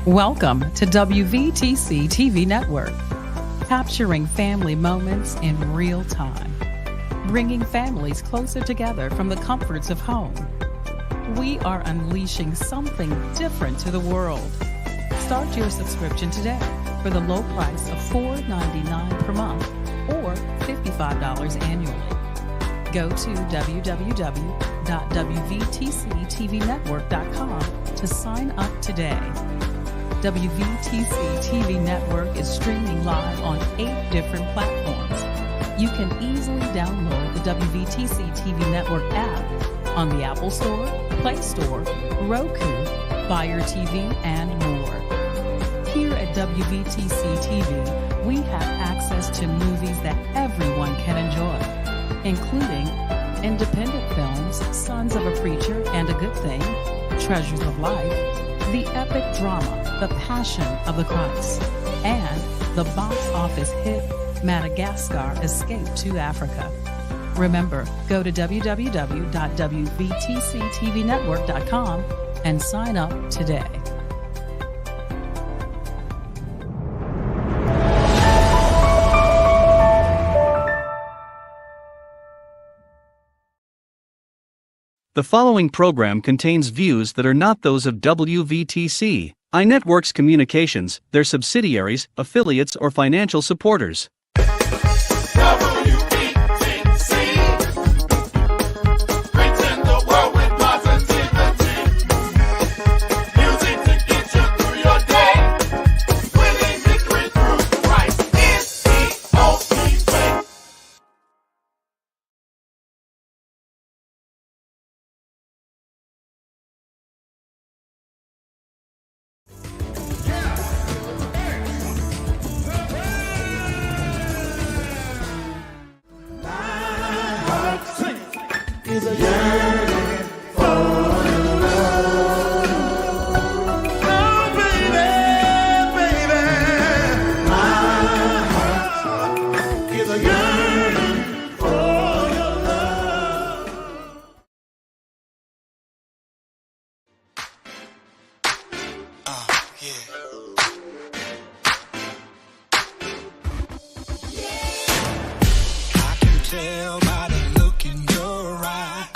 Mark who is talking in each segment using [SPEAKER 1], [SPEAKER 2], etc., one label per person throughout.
[SPEAKER 1] Welcome to WVTC TV Network, capturing family moments in real time, bringing families closer together from the comforts of home. We are unleashing something different to the world. Start your subscription today for the low price of $4.99 per month or $55 annually. Go to www.wvtctvnetwork.com to sign up today. WVTC TV Network is streaming live on 8 different platforms. You can easily download the WVTC TV Network app on the Apple Store, Play Store, Roku, Fire TV, and more. Here at WVTC TV, we have access to movies that everyone can enjoy, including independent films, Sons of a Preacher and a Good Thing, Treasures of Life, the epic drama, The Passion of the Christ, and the box office hit Madagascar Escape to Africa. Remember, go to www.wvtctvnetwork.com and sign up today.
[SPEAKER 2] The following program contains views that are not those of WVTC, iNetworks Communications, their subsidiaries, affiliates, or financial supporters.
[SPEAKER 3] Is a yearning for your love. Oh, baby, baby, my heart is a yearning for your love. Yeah. I can tell by the look in your eye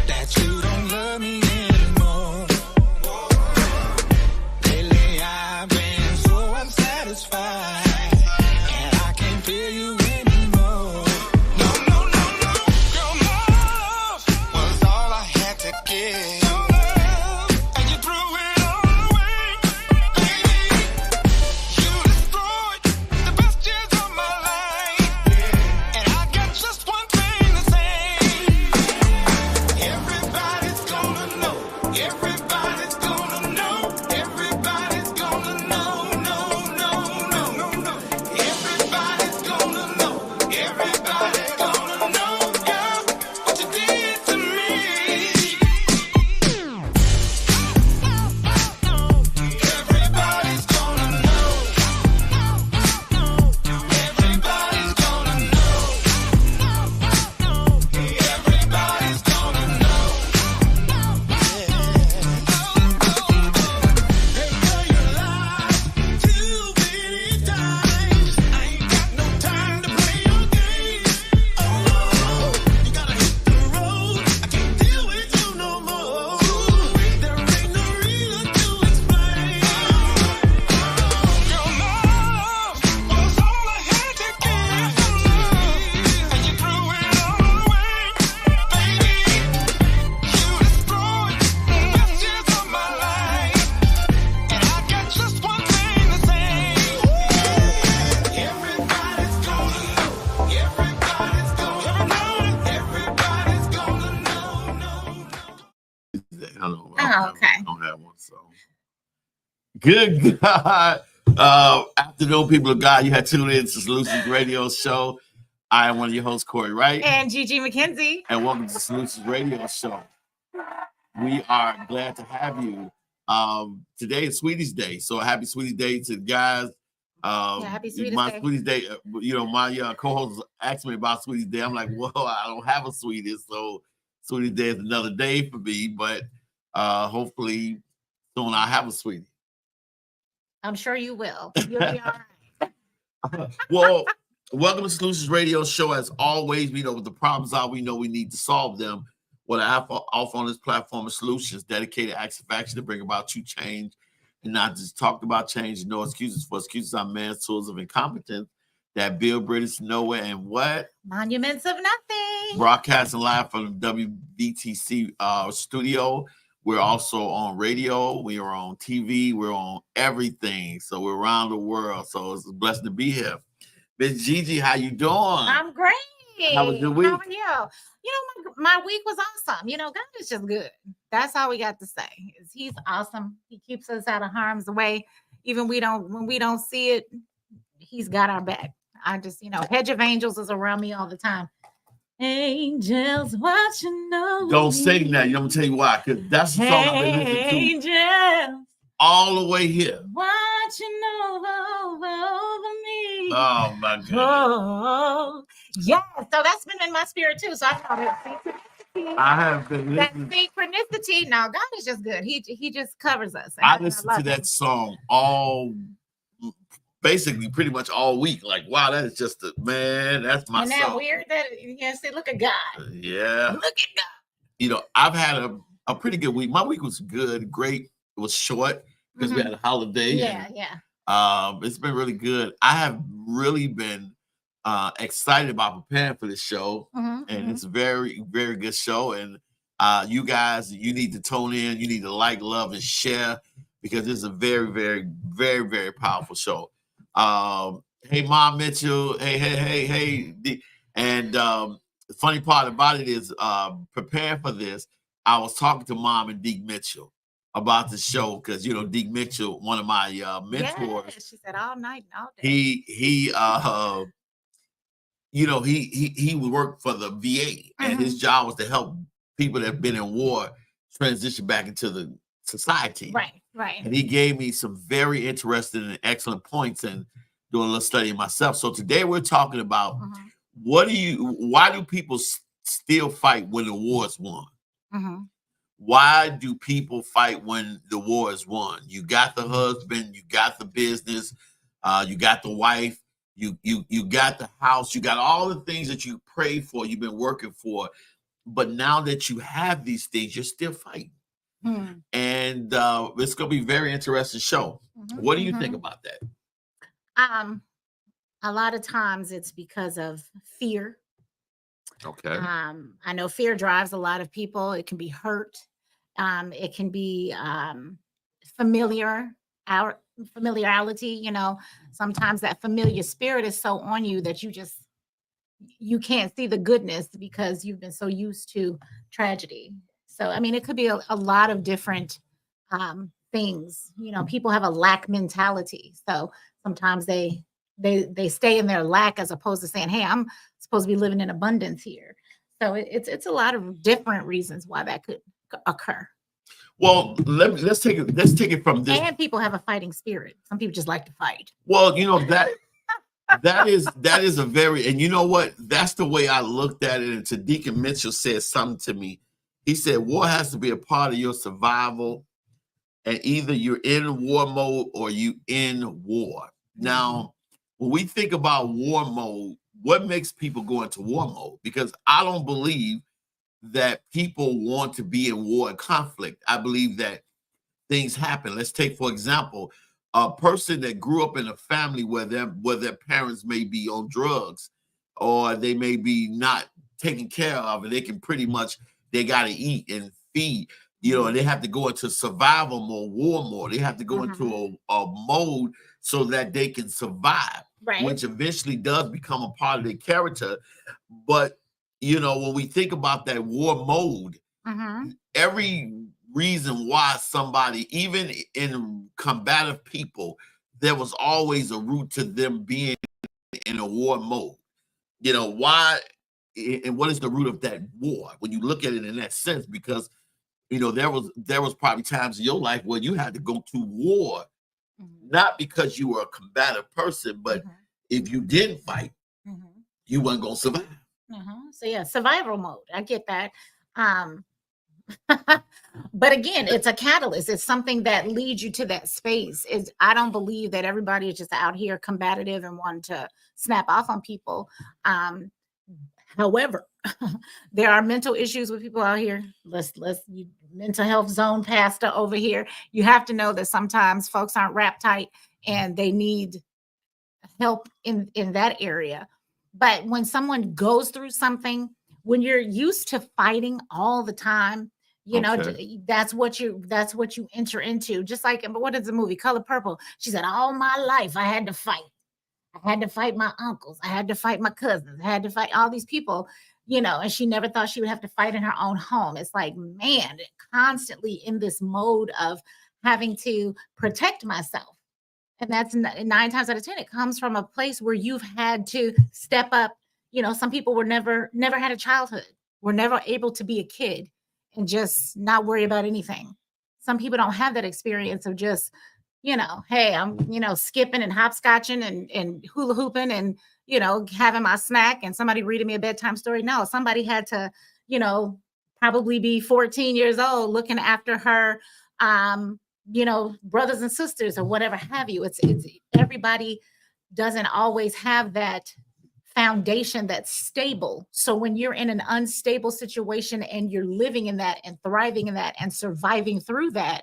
[SPEAKER 3] that you don't love me anymore. Lately I've been so unsatisfied, and I can't feel you anymore. No, no, no, no. Your love was all I had to give. And you threw it all away, baby. You destroyed the best years of my life. And I got just one thing to say. Everybody's gonna know. Everybody's gonna know. Everybody's gonna know. No, no, no, no, no. Everybody's gonna know. Everybody's gonna know, girl, what you did to me. Everybody's gonna know. Everybody's gonna know. Everybody's gonna know. Hey, girl, you lied too many times. I ain't got no time to play your games. Oh, you gotta hit the road. I can't deal with you no more. There ain't no reason to explain. Your love was all I had to give, and you threw it all away, baby. You destroyed the best years of my life, and I got just one thing to say. Everybody's gonna know. Everybody's gonna know. Everybody's gonna know.
[SPEAKER 4] I don't
[SPEAKER 5] Oh, okay.
[SPEAKER 4] I don't have one. So good God. Afternoon, people of God. You had tuned in to Solutions Radio Show. I am one of your hosts, Corey Wright,
[SPEAKER 5] And Gigi McKenzie.
[SPEAKER 4] and welcome to Solutions Radio Show. We are glad to have you. Today is Sweeties Day, so happy Sweeties Day to the guys.
[SPEAKER 5] Happy Sweeties
[SPEAKER 4] my
[SPEAKER 5] Day.
[SPEAKER 4] Sweeties Day. My co-host asked me about Sweeties Day. I'm like, well, I don't have a Sweeties, so Sweeties Day is another day for me. But hopefully soon I'll have a Sweetie.
[SPEAKER 5] I'm sure you will. You'll be all right.
[SPEAKER 4] Well, welcome to Solutions Radio Show. As always, we know what the problems are. We know we need to solve them. What I have offer on this platform is solutions, dedicated acts of action to bring about true change and not just talk about change. No excuses for excuses are man's tools of incompetence that build bridges to nowhere and what?
[SPEAKER 5] Monuments of nothing.
[SPEAKER 4] Broadcasting live from the WVTC studio. We're also on radio. We are on TV. We're on everything. So we're around the world. So it's a blessing to be here. Miss Gigi, how you doing?
[SPEAKER 5] I'm great.
[SPEAKER 4] How was your week?
[SPEAKER 5] How are you? You know, my week was awesome. You know, God is just good. That's all we got to say. Is He's awesome. He keeps us out of harm's way. Even when we don't see it, He's got our back. I just, hedge of angels is around me all the time. Angels watching over
[SPEAKER 4] Don't sing that. I'm gonna tell you why, because that's the song I've been listening to
[SPEAKER 5] Angels
[SPEAKER 4] all the way here.
[SPEAKER 5] watching over me.
[SPEAKER 4] Oh my God.
[SPEAKER 5] Oh, yeah. So that's been in my spirit too. So I thought it.
[SPEAKER 4] I have been
[SPEAKER 5] That
[SPEAKER 4] listening.
[SPEAKER 5] synchronicity. Now God is just good. He just covers us.
[SPEAKER 4] I listened to
[SPEAKER 5] love
[SPEAKER 4] that
[SPEAKER 5] him.
[SPEAKER 4] song basically pretty much all week. Like, wow, that is just that's my
[SPEAKER 5] Isn't that
[SPEAKER 4] song.
[SPEAKER 5] weird that say, look at God.
[SPEAKER 4] Yeah.
[SPEAKER 5] Look at God.
[SPEAKER 4] I've had a pretty good week. My week was good, great. It was short because we had a holiday.
[SPEAKER 5] Yeah,
[SPEAKER 4] and,
[SPEAKER 5] yeah.
[SPEAKER 4] it's been really good. I have really been excited about preparing for this show, and it's a very, very good show. And you guys, you need to tune in. You need to like, love, and share because it's a very, very, very, very powerful show. Hey, Mom Mitchell. Hey. And the funny part about it is preparing for this, I was talking to Mom and Deke Mitchell about the show because Deke Mitchell, one of my mentors.
[SPEAKER 5] Yeah, she said all night and all day.
[SPEAKER 4] He would work for the VA, and his job was to help people that have been in war transition back into the society.
[SPEAKER 5] Right.
[SPEAKER 4] And he gave me some very interesting and excellent points and doing a little study myself. So today we're talking about why do people still fight when the war is won? Why do people fight when the war is won? You got the husband, you got the business, you got the wife, you got the house, you got all the things that you prayed for, you've been working for. But now that you have these things, you're still fighting. And it's going to be a very interesting show. What do you think about that?
[SPEAKER 5] A lot of times it's because of fear.
[SPEAKER 4] Okay.
[SPEAKER 5] I know fear drives a lot of people. It can be hurt. It can be familiarity. Sometimes that familiar spirit is so on you that you can't see the goodness because you've been so used to tragedy. So, it could be a lot of different things. People have a lack mentality. So sometimes they stay in their lack as opposed to saying, hey, I'm supposed to be living in abundance here. So it's a lot of different reasons why that could occur.
[SPEAKER 4] Well, let's take it from this.
[SPEAKER 5] And people have a fighting spirit. Some people just like to fight.
[SPEAKER 4] Well, that is a very, and you know what? That's the way I looked at it. And Deacon Mitchell said something to me. He said, war has to be a part of your survival. And either you're in war mode or you in war. Now, when we think about war mode, what makes people go into war mode? Because I don't believe that people want to be in war and conflict. I believe that things happen. Let's take, for example, a person that grew up in a family where their parents may be on drugs or they may be not taken care of, and they can pretty much, they got to eat and feed, and they have to go into survival mode, war mode. They have to go into a mode so that they can survive, which eventually does become a part of their character. But, when we think about that war mode, every reason why somebody, even in combative people, there was always a root to them being in a war mode. Why, and what is the root of that war when you look at it in that sense? Because there was probably times in your life where you had to go to war, not because you were a combative person, but if you didn't fight, you weren't gonna survive.
[SPEAKER 5] So yeah, survival mode. I get that. But again, it's a catalyst. It's something that leads you to that space. I don't believe that everybody is just out here combative and wanting to snap off on people. However, there are mental issues with people out here. Mental health zone pastor over here. You have to know that sometimes folks aren't wrapped tight and they need help in that area. But when someone goes through something, when you're used to fighting all the time, you know,
[SPEAKER 4] Okay.
[SPEAKER 5] that's what you enter into. Just like, but what is the movie Color Purple? She said, all my life I had to fight. I had to fight my uncles. I had to fight my cousins. I had to fight all these people, you know, and she never thought she would have to fight in her own home. It's like, man, constantly in this mode of having to protect myself. And that's 9 times out of 10, it comes from a place where you've had to step up. You know, some people were never had a childhood, were never able to be a kid and just not worry about anything. Some people don't have that experience of just, you know, hey, I'm, you know, skipping and hopscotching and hula hooping and, you know, having my snack and somebody reading me a bedtime story. No, somebody had to, you know, probably be 14 years old looking after her, you know, brothers and sisters or whatever have you. It's everybody doesn't always have that foundation that's stable. So when you're in an unstable situation and you're living in that and thriving in that and surviving through that,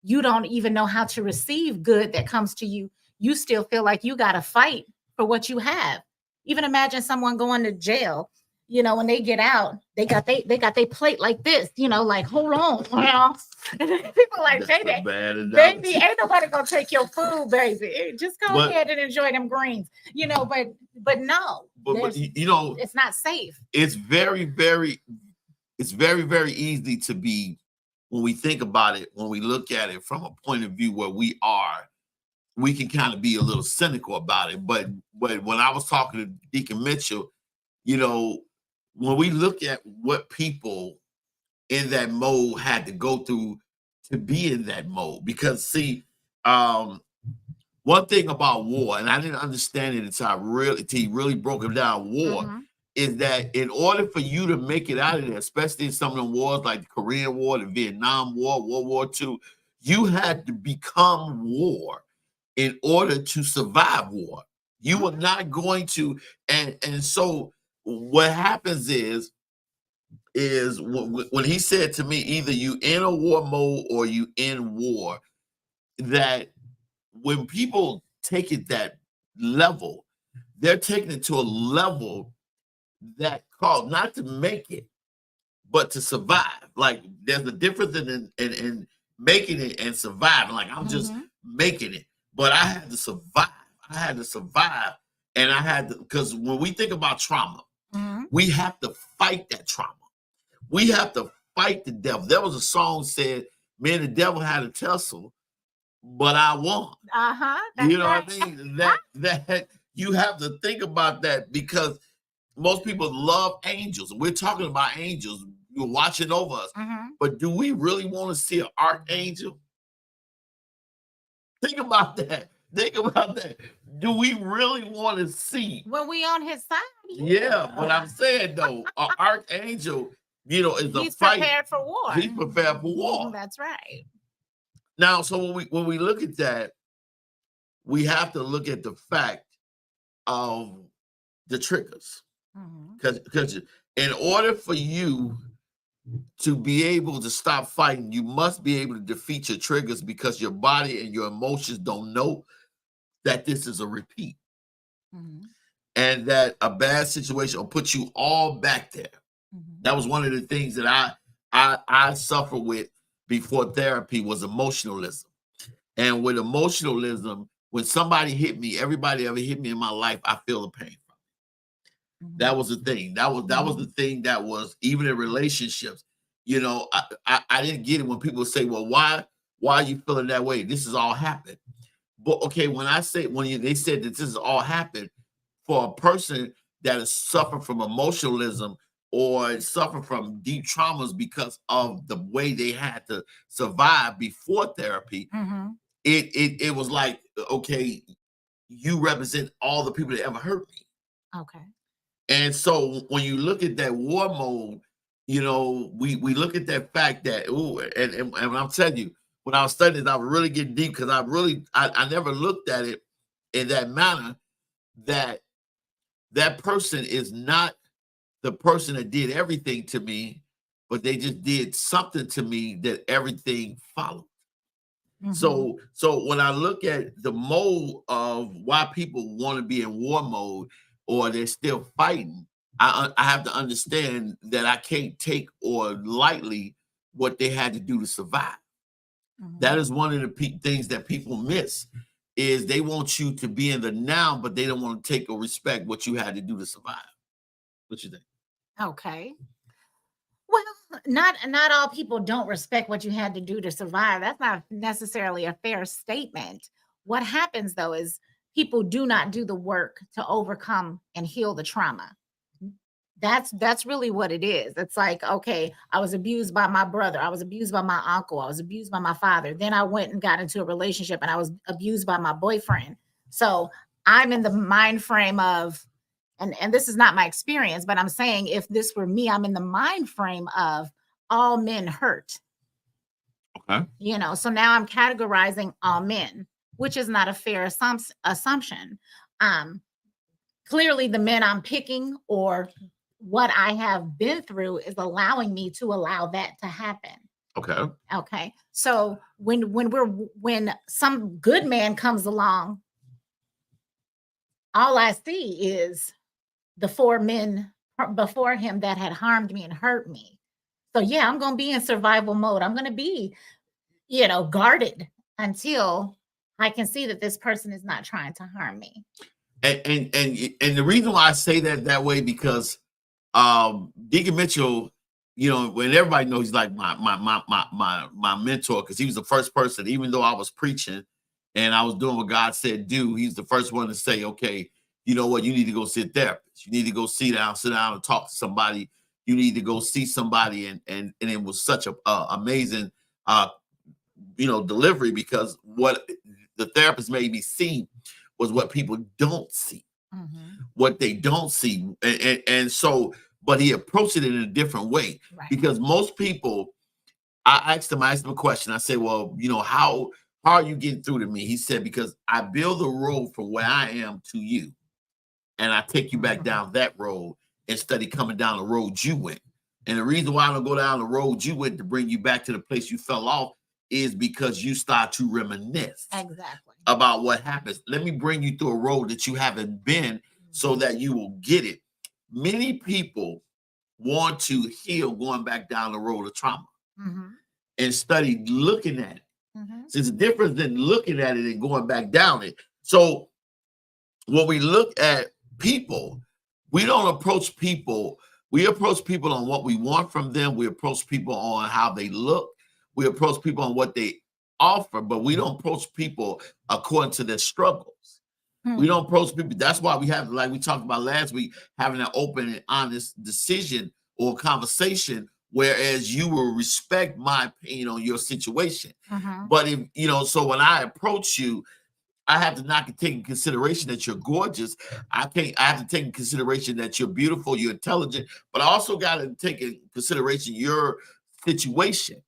[SPEAKER 5] you don't even know how to receive good that comes to you. You still feel like you got to fight for what you have. Even imagine someone going to jail. You know, when they get out, they got they plate like this. You know, like hold on, well, people like
[SPEAKER 4] That's a
[SPEAKER 5] baby,
[SPEAKER 4] bad
[SPEAKER 5] baby,
[SPEAKER 4] analogy.
[SPEAKER 5] ain't nobody gonna take your food, baby. Just go
[SPEAKER 4] But
[SPEAKER 5] ahead and enjoy them greens. You know, but no,
[SPEAKER 4] but you know,
[SPEAKER 5] it's not safe.
[SPEAKER 4] it's very easy to be, when we think about it, when we look at it from a point of view where we can kind of be a little cynical about it. But when I was talking to Deacon Mitchell, you know, when we look at what people in that mode had to go through to be in that mode, because see, one thing about war, and I didn't understand it until he really broke it down. War
[SPEAKER 5] Mhm.
[SPEAKER 4] is that in order for you to make it out of there, especially in some of the wars like the Korean War, the Vietnam War, World War II, you had to become war in order to survive war. You were not going to, and so what happens is when he said to me, either you in a war mode or you in war, that when people take it that level, they're taking it to a level that called not to make it, but to survive. Like there's a difference in making it and surviving. Like I'm just
[SPEAKER 5] Mhm.
[SPEAKER 4] making it, but I had to survive. I had to survive, and I had to, because when we think about trauma,
[SPEAKER 5] Mhm.
[SPEAKER 4] we have to fight that trauma. We have to fight the devil. There was a song said, "Man, the devil had a tussle, but I won."
[SPEAKER 5] Uh-huh. That's
[SPEAKER 4] You know what I
[SPEAKER 5] right.
[SPEAKER 4] mean? That you have to think about that, because most people love angels, and we're talking about angels. You're watching over us,
[SPEAKER 5] Mhm.
[SPEAKER 4] but do we really want to see an archangel? Think about that. Think about that. Do we really want to see?
[SPEAKER 5] When we on his side,
[SPEAKER 4] Yeah, but
[SPEAKER 5] yeah.
[SPEAKER 4] I'm saying though, an archangel, you know, is a
[SPEAKER 5] He's
[SPEAKER 4] fight.
[SPEAKER 5] prepared for war.
[SPEAKER 4] He's prepared for war.
[SPEAKER 5] That's right.
[SPEAKER 4] Now, so when we look at that, we have to look at the fact of the triggers,
[SPEAKER 5] Mhm.
[SPEAKER 4] because in order for you to be able to stop fighting, you must be able to defeat your triggers, because your body and your emotions don't know that this is a repeat,
[SPEAKER 5] Mhm.
[SPEAKER 4] and that a bad situation will put you all back there.
[SPEAKER 5] Mhm.
[SPEAKER 4] That was one of the things that I suffer with before therapy, was emotionalism. And with emotionalism, when somebody hit me, everybody ever hit me in my life, I feel the pain. That
[SPEAKER 5] Mhm.
[SPEAKER 4] was the thing. That was the
[SPEAKER 5] Mhm.
[SPEAKER 4] thing, that was even in relationships. You know, I didn't get it when people say, "Well, why are you feeling that way? This has all happened." But okay, they said that this has all happened for a person that is suffering from emotionalism or suffer from deep traumas because of the way they had to survive before therapy.
[SPEAKER 5] Mhm.
[SPEAKER 4] It was like, okay, you represent all the people that ever hurt me.
[SPEAKER 5] Okay.
[SPEAKER 4] And so when you look at that war mode, we look at that fact that, and I'm telling you, when I was studying this, I was really getting deep because I never looked at it in that manner, that person is not the person that did everything to me, but they just did something to me that everything followed.
[SPEAKER 5] Mhm.
[SPEAKER 4] So when I look at the mode of why people want to be in war mode or they're still fighting, I have to understand that I can't take or lightly what they had to do to survive.
[SPEAKER 5] Mhm.
[SPEAKER 4] That is one of the things that people miss, is they want you to be in the now, but they don't want to take or respect what you had to do to survive. What you think?
[SPEAKER 5] Okay. Well, not all people don't respect what you had to do to survive. That's not necessarily a fair statement. What happens though is people do not do the work to overcome and heal the trauma. That's really what it is. It's like, okay, I was abused by my brother, I was abused by my uncle, I was abused by my father. Then I went and got into a relationship and I was abused by my boyfriend. So I'm in the mind frame of, and this is not my experience, but I'm saying if this were me, I'm in the mind frame of all men hurt.
[SPEAKER 4] Okay.
[SPEAKER 5] So now I'm categorizing all men, which is not a fair assumption. Clearly the men I'm picking or what I have been through is allowing me to allow that to happen. Okay. So when some good man comes along, all I see is the 4 men before him that had harmed me and hurt me. So yeah, I'm going to be in survival mode. I'm going to be, guarded until I can see that this person is not trying to harm me.
[SPEAKER 4] And the reason why I say that way, because Deacon Mitchell, when everybody knows he's like my mentor, because he was the first person, even though I was preaching and I was doing what God said do, he's the first one to say, okay, you know what, you need to go see a therapist. You need to go sit down and talk to somebody. You need to go see somebody. And it was such a amazing delivery, because what the therapist made me see was what people don't see.
[SPEAKER 5] Mhm.
[SPEAKER 4] What they don't see. And so, but he approached it in a different way.
[SPEAKER 5] Right.
[SPEAKER 4] Because most people, I asked him a question. I said, well, how are you getting through to me? He said, because I build a road from where I am to you, and I take you back down that road instead of coming down the road you went. And the reason why I don't go down the road you went to bring you back to the place you fell off is because you start to reminisce
[SPEAKER 5] Exactly.
[SPEAKER 4] about what happens. Let me bring you through a road that you haven't been so that you will get it. Many people want to heal going back down the road of trauma and study looking at it. So it's different than looking at it and going back down it. So when we look at people, we don't approach people. We approach people on what we want from them. We approach people on how they look. We approach people on what they offer, but we don't approach people according to their struggles. We don't approach people. That's why we have, like we talked about last week, having an open and honest decision or conversation, whereas you will respect my opinion on your situation. But if, so when I approach you, I have to not take in consideration that you're gorgeous. I have to take in consideration that you're beautiful, you're intelligent, but I also got to take in consideration your situation.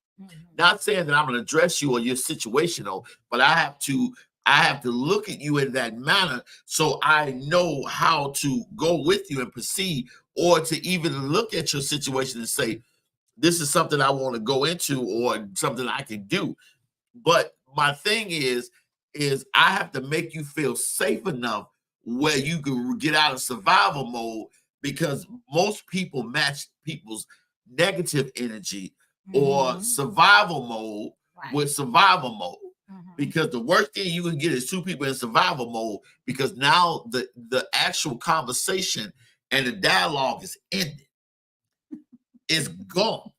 [SPEAKER 4] Not saying that I'm going to address you or your situation, though, but I have to look at you in that manner so I know how to go with you and proceed, or to even look at your situation and say, this is something I want to go into or something I can do. But my thing is I have to make you feel safe enough where you can get out of survival mode, because most people match people's negative energy or survival mode with survival mode. Because the worst thing you can get is two people in survival mode, because now the actual conversation and the dialogue is ended. It's gone.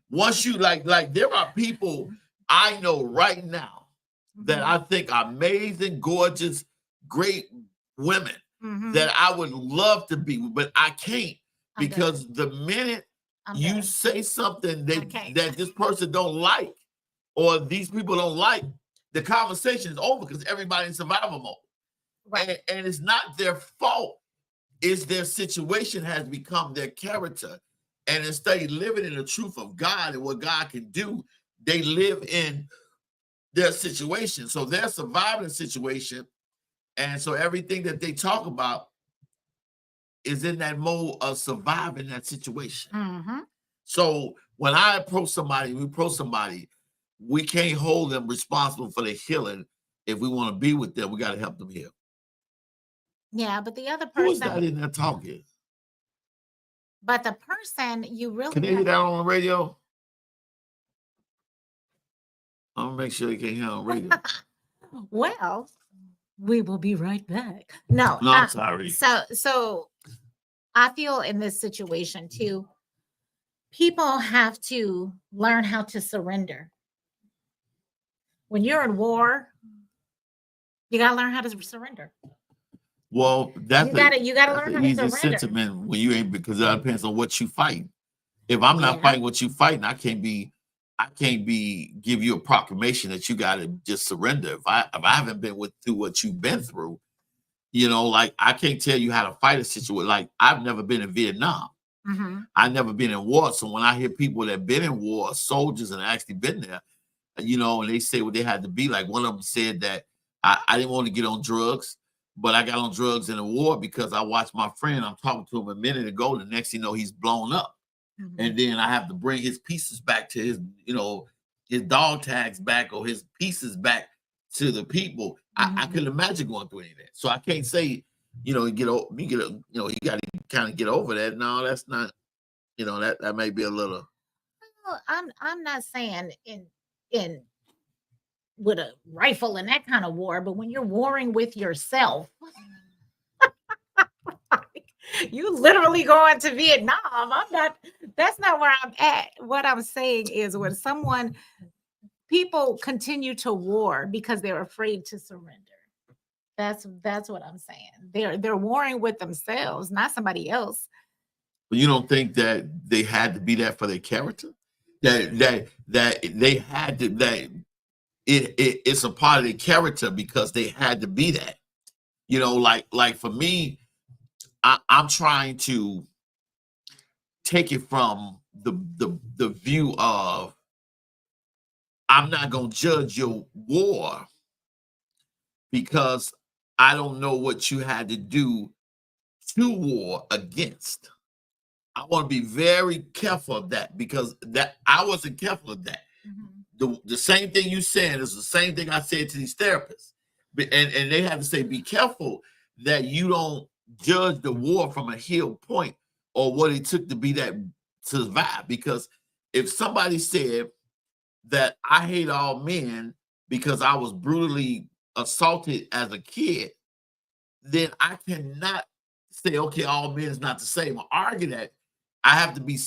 [SPEAKER 4] Once you like there are people I know right now that I think are amazing, gorgeous, great women that I would love to be, but I can't, because the minute you say something that this person don't like or these people don't like, the conversation is over, because everybody's in survival mode. Right. And it's not their fault. It's their situation has become their character. And instead of living in the truth of God and what God can do, they live in their situation. So they're surviving the situation. And so everything that they talk about is in that mode of surviving that situation.
[SPEAKER 5] Mm-hmm.
[SPEAKER 4] So when I approach somebody, we can't hold them responsible for their healing. If we want to be with them, we got to help them heal.
[SPEAKER 5] Yeah, but the other
[SPEAKER 4] Who is that
[SPEAKER 5] person,
[SPEAKER 4] in there talking?
[SPEAKER 5] but the person you really
[SPEAKER 4] Can they hear that on the radio? I'm gonna make sure they can't hear on the radio.
[SPEAKER 5] well, we will be right back. No,
[SPEAKER 4] No, I'm sorry.
[SPEAKER 5] So I feel in this situation too, people have to learn how to surrender. When you're in war, you gotta learn how to surrender.
[SPEAKER 4] Well, that's
[SPEAKER 5] You gotta learn how to
[SPEAKER 4] easy
[SPEAKER 5] surrender.
[SPEAKER 4] sentiment when you ain't, because that depends on what you fight. If I'm not
[SPEAKER 5] Yeah.
[SPEAKER 4] fighting what you fighting, I can't give you a proclamation that you got to just surrender. If I haven't been through what you've been through, like I can't tell you how to fight a situation. Like I've never been in Vietnam.
[SPEAKER 5] Mm-hmm.
[SPEAKER 4] I've never been in war. So when I hear people that been in war, soldiers and actually been there, and they say what they had to be, like one of them said that I didn't want to get on drugs, but I got on drugs in the war because I watched my friend, I'm talking to him a minute ago, the next thing you know, he's blown up.
[SPEAKER 5] Mm-hmm.
[SPEAKER 4] And then I have to bring his pieces back to his dog tags back or his pieces back to the people.
[SPEAKER 5] Mm-hmm.
[SPEAKER 4] I couldn't imagine going through any of that. So I can't say, you got to kind of get over that. No, that's not, that may be a little.
[SPEAKER 5] Well, I'm not saying in with a rifle and that kind of war, but when you're warring with yourself, you literally going to Vietnam. That's not where I'm at. What I'm saying is when people continue to war because they're afraid to surrender. That's what I'm saying. They're warring with themselves, not somebody else.
[SPEAKER 4] But you don't think that they had to be that for their character? That they had to, that it's a part of their character because they had to be that. Like for me, I'm trying to take it from the view of I'm not gonna judge your war because I don't know what you had to do to war against. I want to be very careful of that because that I wasn't careful of that.
[SPEAKER 5] Mm-hmm.
[SPEAKER 4] The same thing you said is the same thing I said to these therapists, and they have to say, be careful that you don't judge the war from a healed point or what it took to be that to survive. Because if somebody said that I hate all men because I was brutally assaulted as a kid, then I cannot say, okay, all men is not the same, or argue that. I have to
[SPEAKER 5] you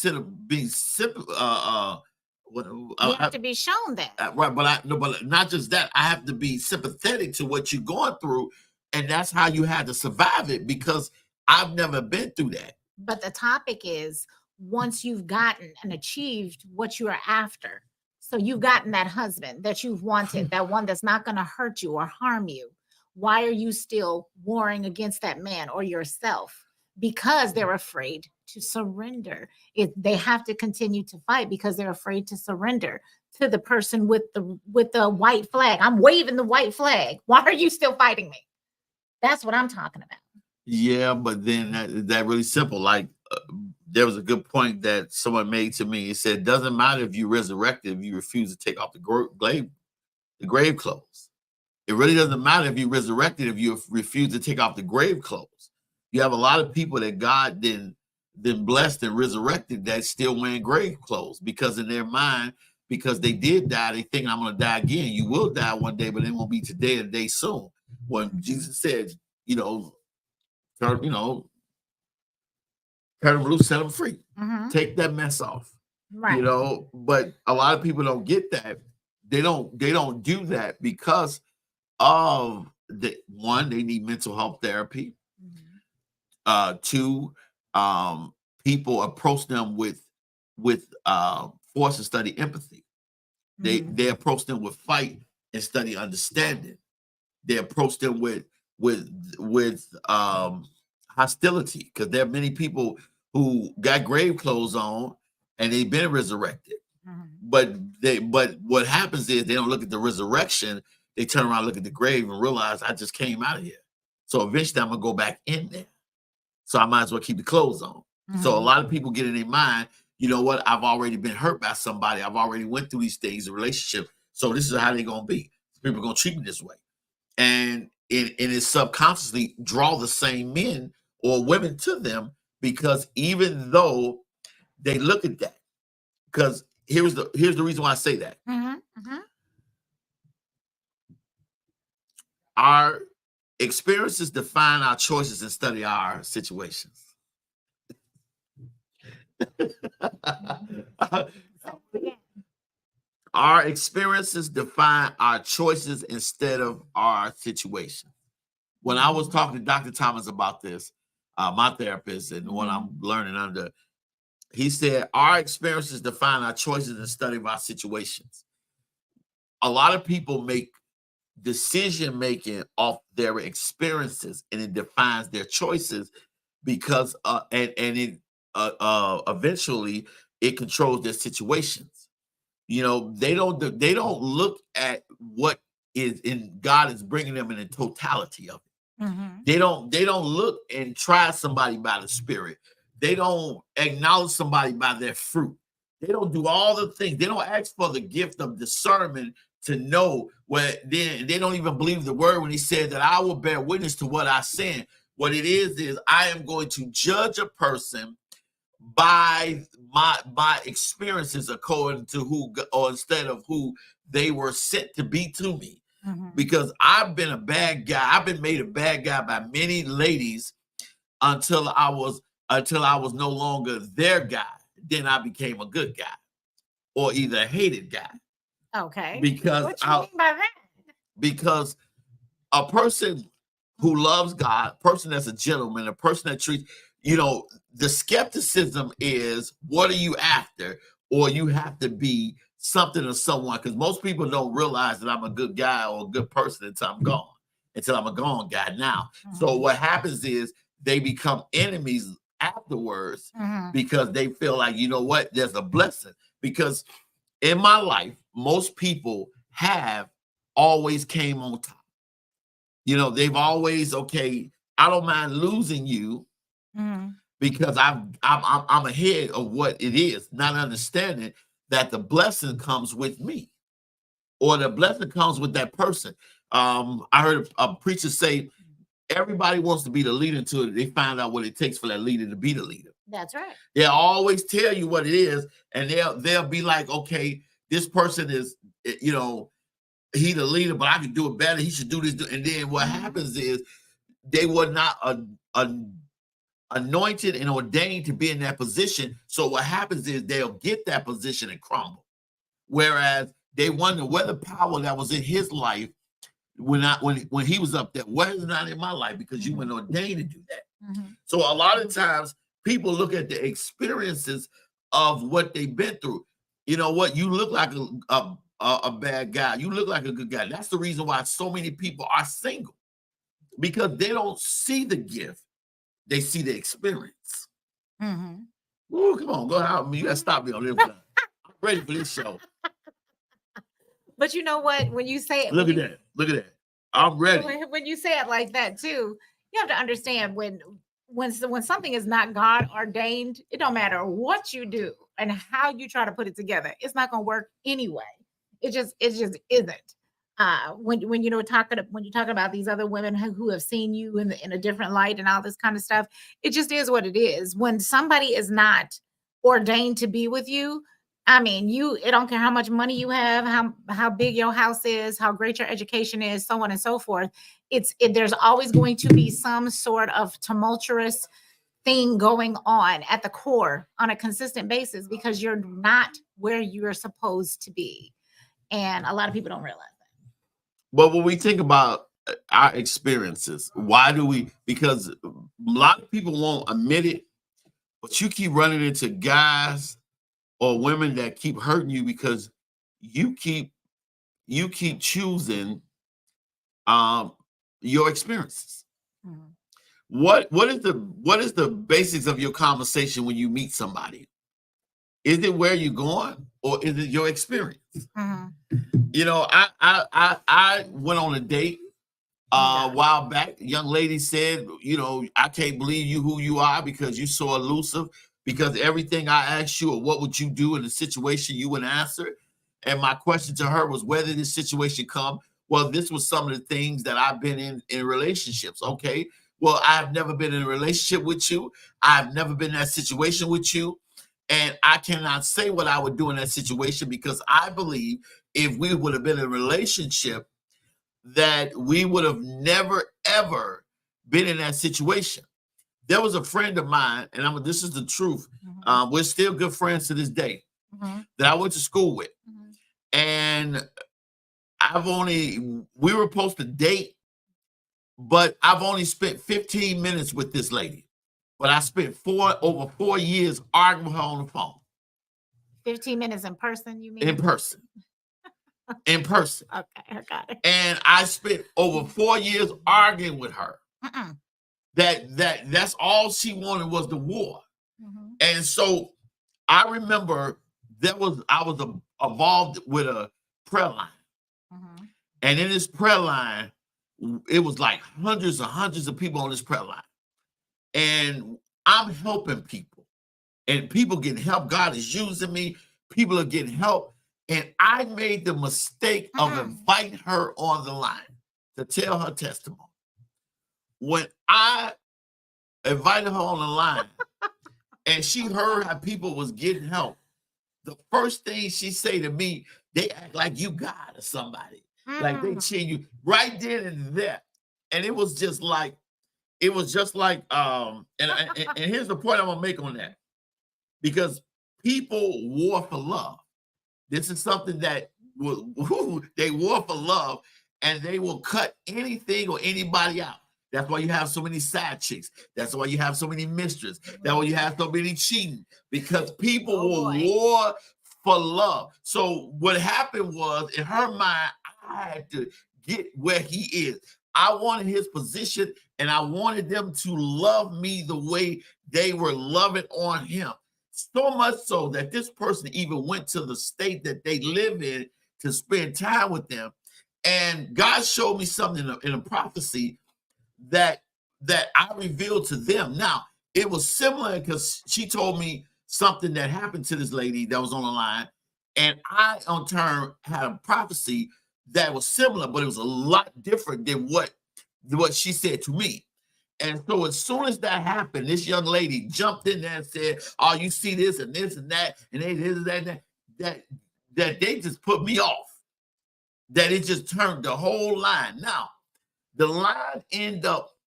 [SPEAKER 5] have to be shown that.
[SPEAKER 4] right, but not just that. I have to be sympathetic to what you're going through, and that's how you had to survive it because I've never been through that.
[SPEAKER 5] But the topic is once you've gotten and achieved what you are after. So you've gotten that husband that you've wanted, that one that's not going to hurt you or harm you. Why are you still warring against that man or yourself? Because they're afraid to surrender. They have to continue to fight because they're afraid to surrender to the person with the white flag. I'm waving the white flag. Why are you still fighting me? That's what I'm talking about.
[SPEAKER 4] Yeah, but then that really simple. Like there was a good point that someone made to me. It said, it doesn't matter if you resurrected, if you refuse to take off the grave clothes. It really doesn't matter if you resurrected, if you refuse to take off the grave clothes. You have a lot of people that God then blessed and resurrected that still wearing grave clothes because in their mind, because they did die, they think I'm going to die again. You will die one day, but it won't be today or the day soon. When Jesus said, turn them loose, set them free.
[SPEAKER 5] Mm-hmm.
[SPEAKER 4] Take that mess off.
[SPEAKER 5] Right.
[SPEAKER 4] But a lot of people don't get that. They don't do that because of one, they need mental health therapy. Mm-hmm. Two, people approach them with force and study empathy. Mm-hmm. They approach them with fight and study understanding. They approach them with hostility because there are many people who got grave clothes on and they've been resurrected. But what happens is they don't look at the resurrection. They turn around, look at the grave, and realize I just came out of here. So eventually I'm gonna go back in there. So I might as well keep the clothes on. So a lot of people get in their mind, you know what? I've already been hurt by somebody. I've already went through these things in relationship. So this is how they're gonna be. People are gonna treat me this way. And it subconsciously draw the same men or women to them, because even though they look at that, because here's the reason why I say that. Our experiences define our choices and study our situations. Our experiences define our choices instead of our situation. When I was talking to Dr. Thomas about this, my therapist, and what I'm learning under, he said, our experiences define our choices instead of our situations. A lot of people make decision making off their experiences, and it defines their choices, because eventually it controls their situations. You know, they don't look at what is in God is bringing them in the totality of it. They don't look and try somebody by the Spirit. They don't acknowledge somebody by their fruit. They don't do all the things. They don't ask for the gift of discernment to know what. They don't even believe the word when he said that I will bear witness to what I said. What it is I am going to judge a person by my experiences according to who, or instead of who they were sent to be to me. Because I've been a bad guy. I've been made a bad guy by many ladies until I was no longer their guy. Then I became a good guy, or either a hated guy.
[SPEAKER 5] Okay.
[SPEAKER 4] Because
[SPEAKER 5] what you mean by that?
[SPEAKER 4] Because a person who loves God, a person that's a gentleman, a person that treats, you know, the skepticism is, what are you after? Or you have to be something or someone, because most people don't realize that I'm a good guy or a good person until I'm gone, until I'm a gone guy now. So what happens is they become enemies afterwards, because they feel like, you know what, there's a blessing. Because in my life, most people have always came on top. You know, they've always, okay, I don't mind losing you, because I'm ahead of what it is, not understanding that the blessing comes with me, or the blessing comes with that person. I heard a preacher say, everybody wants to be the leader until they find out what it takes for that leader to be the leader.
[SPEAKER 5] That's right.
[SPEAKER 4] They'll always tell you what it is, and they'll be like, okay, this person is, you know, he the leader, but I can do it better. He should do this. And then what happens is they were not anointed and ordained to be in that position. So what happens is they'll get that position and crumble. Whereas they wonder where the power that was in his life when he was up there, why is it not in my life? Because you weren't ordained to do that. So a lot of times people look at the experiences of what they've been through. You know what? You look like a bad guy. You look like a good guy. That's the reason why so many people are single, because they don't see the gift. They see the experience. Ooh, come on, go out. You gotta stop me on this one. I'm ready for this show.
[SPEAKER 5] But you know what? When you say it,
[SPEAKER 4] Look at that. I'm ready.
[SPEAKER 5] When you say it like that too, you have to understand when something is not God ordained, it don't matter what you do and how you try to put it together. It's not gonna work anyway. It just isn't. When you're talking about these other women who have seen you in a different light and all this kind of stuff, it just is what it is. When somebody is not ordained to be with you, I mean, it don't care how much money you have, how big your house is, how great your education is, so on and so forth. There's always going to be some sort of tumultuous thing going on at the core on a consistent basis, because you're not where you're supposed to be. And a lot of people don't realize that.
[SPEAKER 4] But when we think about our experiences, why do we? Because a lot of people won't admit it, but you keep running into guys or women that keep hurting you because you keep choosing your experiences. what is the basics of your conversation when you meet somebody? Is it where you're going, or is it your experience?
[SPEAKER 5] Mm-hmm.
[SPEAKER 4] You know, I went on a date a
[SPEAKER 5] Yeah.
[SPEAKER 4] while back. A young lady said, you know, I can't believe you who you are because you're so elusive. Because everything I asked you, or what would you do in a situation, you would answer. And my question to her was, where did this situation come? Well, this was some of the things that I've been in relationships. Okay. Well, I've never been in a relationship with you. I've never been in that situation with you. And I cannot say what I would do in that situation, because I believe if we would have been in a relationship, that we would have never, ever been in that situation. There was a friend of mine, and this is the truth.
[SPEAKER 5] Mm-hmm.
[SPEAKER 4] We're still good friends to this day,
[SPEAKER 5] Mm-hmm.
[SPEAKER 4] that I went to school with.
[SPEAKER 5] Mm-hmm.
[SPEAKER 4] And we were supposed to date, but I've only spent 15 minutes with this lady. But I spent over 4 years arguing with her on the phone.
[SPEAKER 5] 15 minutes in person, you mean?
[SPEAKER 4] In person. In person.
[SPEAKER 5] Okay, I got it.
[SPEAKER 4] And I spent over 4 years arguing with her.
[SPEAKER 5] Mm-mm.
[SPEAKER 4] That's all she wanted was the war.
[SPEAKER 5] Mm-hmm.
[SPEAKER 4] And so I remember I was involved with a prayer line.
[SPEAKER 5] Mm-hmm.
[SPEAKER 4] And in this prayer line, it was like hundreds and hundreds of people on this prayer line. And I'm helping people. And people getting help. God is using me. People are getting help. And I made the mistake of inviting her on the line to tell her testimony. When I invited her on the line and she heard how people was getting help, the first thing she say to me, they act like you God or somebody. Like they cheer you right then and there. And it was just like, and here's the point I'm gonna make on that. Because people war for love. This is something that they war for love, and they will cut anything or anybody out. That's why you have so many side chicks. That's why you have so many mistresses. That's why you have so many cheating, because people will war for love. So what happened was, in her mind, I had to get where he is. I wanted his position, and I wanted them to love me the way they were loving on him. So much so that this person even went to the state that they live in to spend time with them. And God showed me something in a prophecy that I revealed to them. Now, it was similar because she told me something that happened to this lady that was on the line. And I, in turn, had a prophecy that was similar, but it was a lot different than what she said to me. And so as soon as that happened, this young lady jumped in there and said, "Oh, you see this and this and that, and they this and that they just put me off. That it just turned the whole line." Now, the line ended up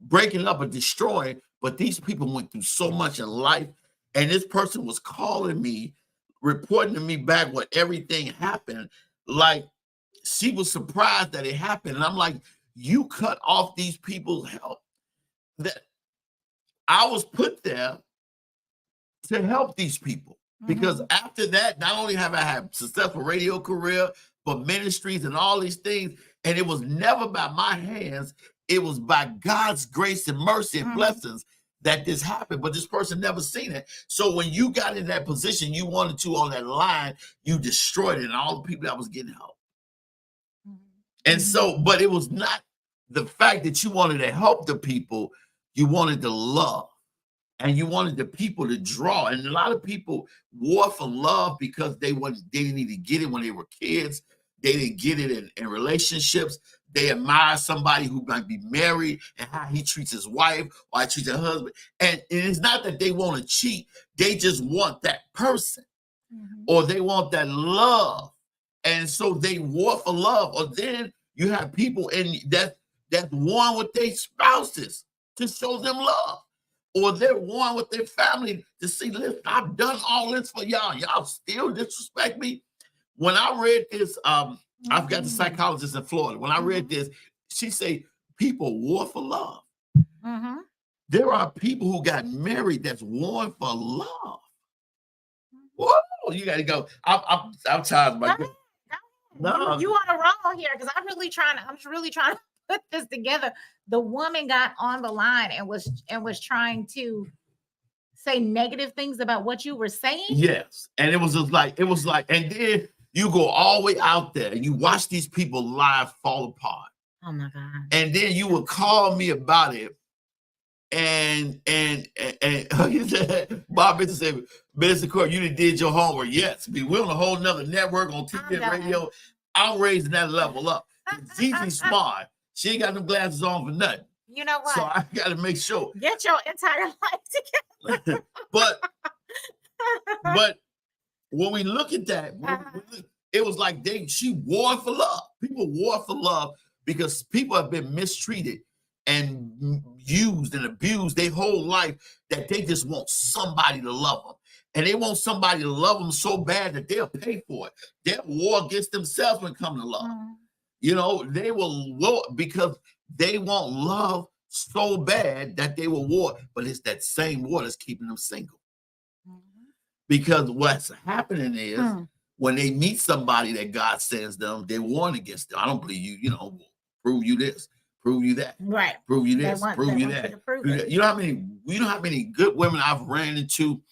[SPEAKER 4] breaking up or destroying, but these people went through so much in life, and this person was calling me, reporting to me back what everything happened. Like, she was surprised that it happened. And I'm like, you cut off these people's help. That I was put there to help these people. Because after that, not only have I had a successful radio career, but ministries and all these things, and it was never by my hands, it was by God's grace and mercy and blessings that this happened. But this person never seen it. So when you got in that position, you wanted to on that line, you destroyed it, and all the people that was getting help. And so, but it was not the fact that you wanted to help the people, you wanted to love. And you wanted the people to draw. And a lot of people war for love because they didn't even get it when they were kids. They didn't get it in relationships. They admire somebody who might be married and how he treats his wife or how he treats her husband. And it is not that they want to cheat. They just want that person or they want that love. And so they war for love. Or then you have people that's warring with their spouses to show them love. Or they're warring with their family to see, listen, I've done all this for y'all. Y'all still disrespect me. When I read this, I've got the psychologist in Florida. When I read this, she said, people war for love. There are people who got married that's warring for love. Whoa, you got to go. I'm tired of my.
[SPEAKER 5] No, you on the wrong here because I'm just really trying to put this together. The woman got on the line and was trying to say negative things about what you were saying.
[SPEAKER 4] Yes. And it was like, and then you go all the way out there and you watch these people live fall apart.
[SPEAKER 5] Oh my God.
[SPEAKER 4] And then you would call me about it. And he said, Bob Mitchell said, Minister Court, you did your homework. Yes. We're on a whole nother network on TV and radio. I'm raising that level up. Gigi's smart. She ain't got them glasses on for nothing.
[SPEAKER 5] You know what?
[SPEAKER 4] So I got to make sure.
[SPEAKER 5] Get your entire life together.
[SPEAKER 4] but when we look at that, it was like she wore for love. People wore for love because people have been mistreated and used and abused their whole life that they just want somebody to love them. And they want somebody to love them so bad that they'll pay for it. They'll war against themselves when it comes to love. You know, they will war because they want love so bad that they will war. But it's that same war that's keeping them single. Because what's happening is when they meet somebody that God sends them, they warn against them. I don't believe you, you know, prove you this, prove you that.
[SPEAKER 5] Right.
[SPEAKER 4] Prove you this, prove you that. You know how many good women I've ran into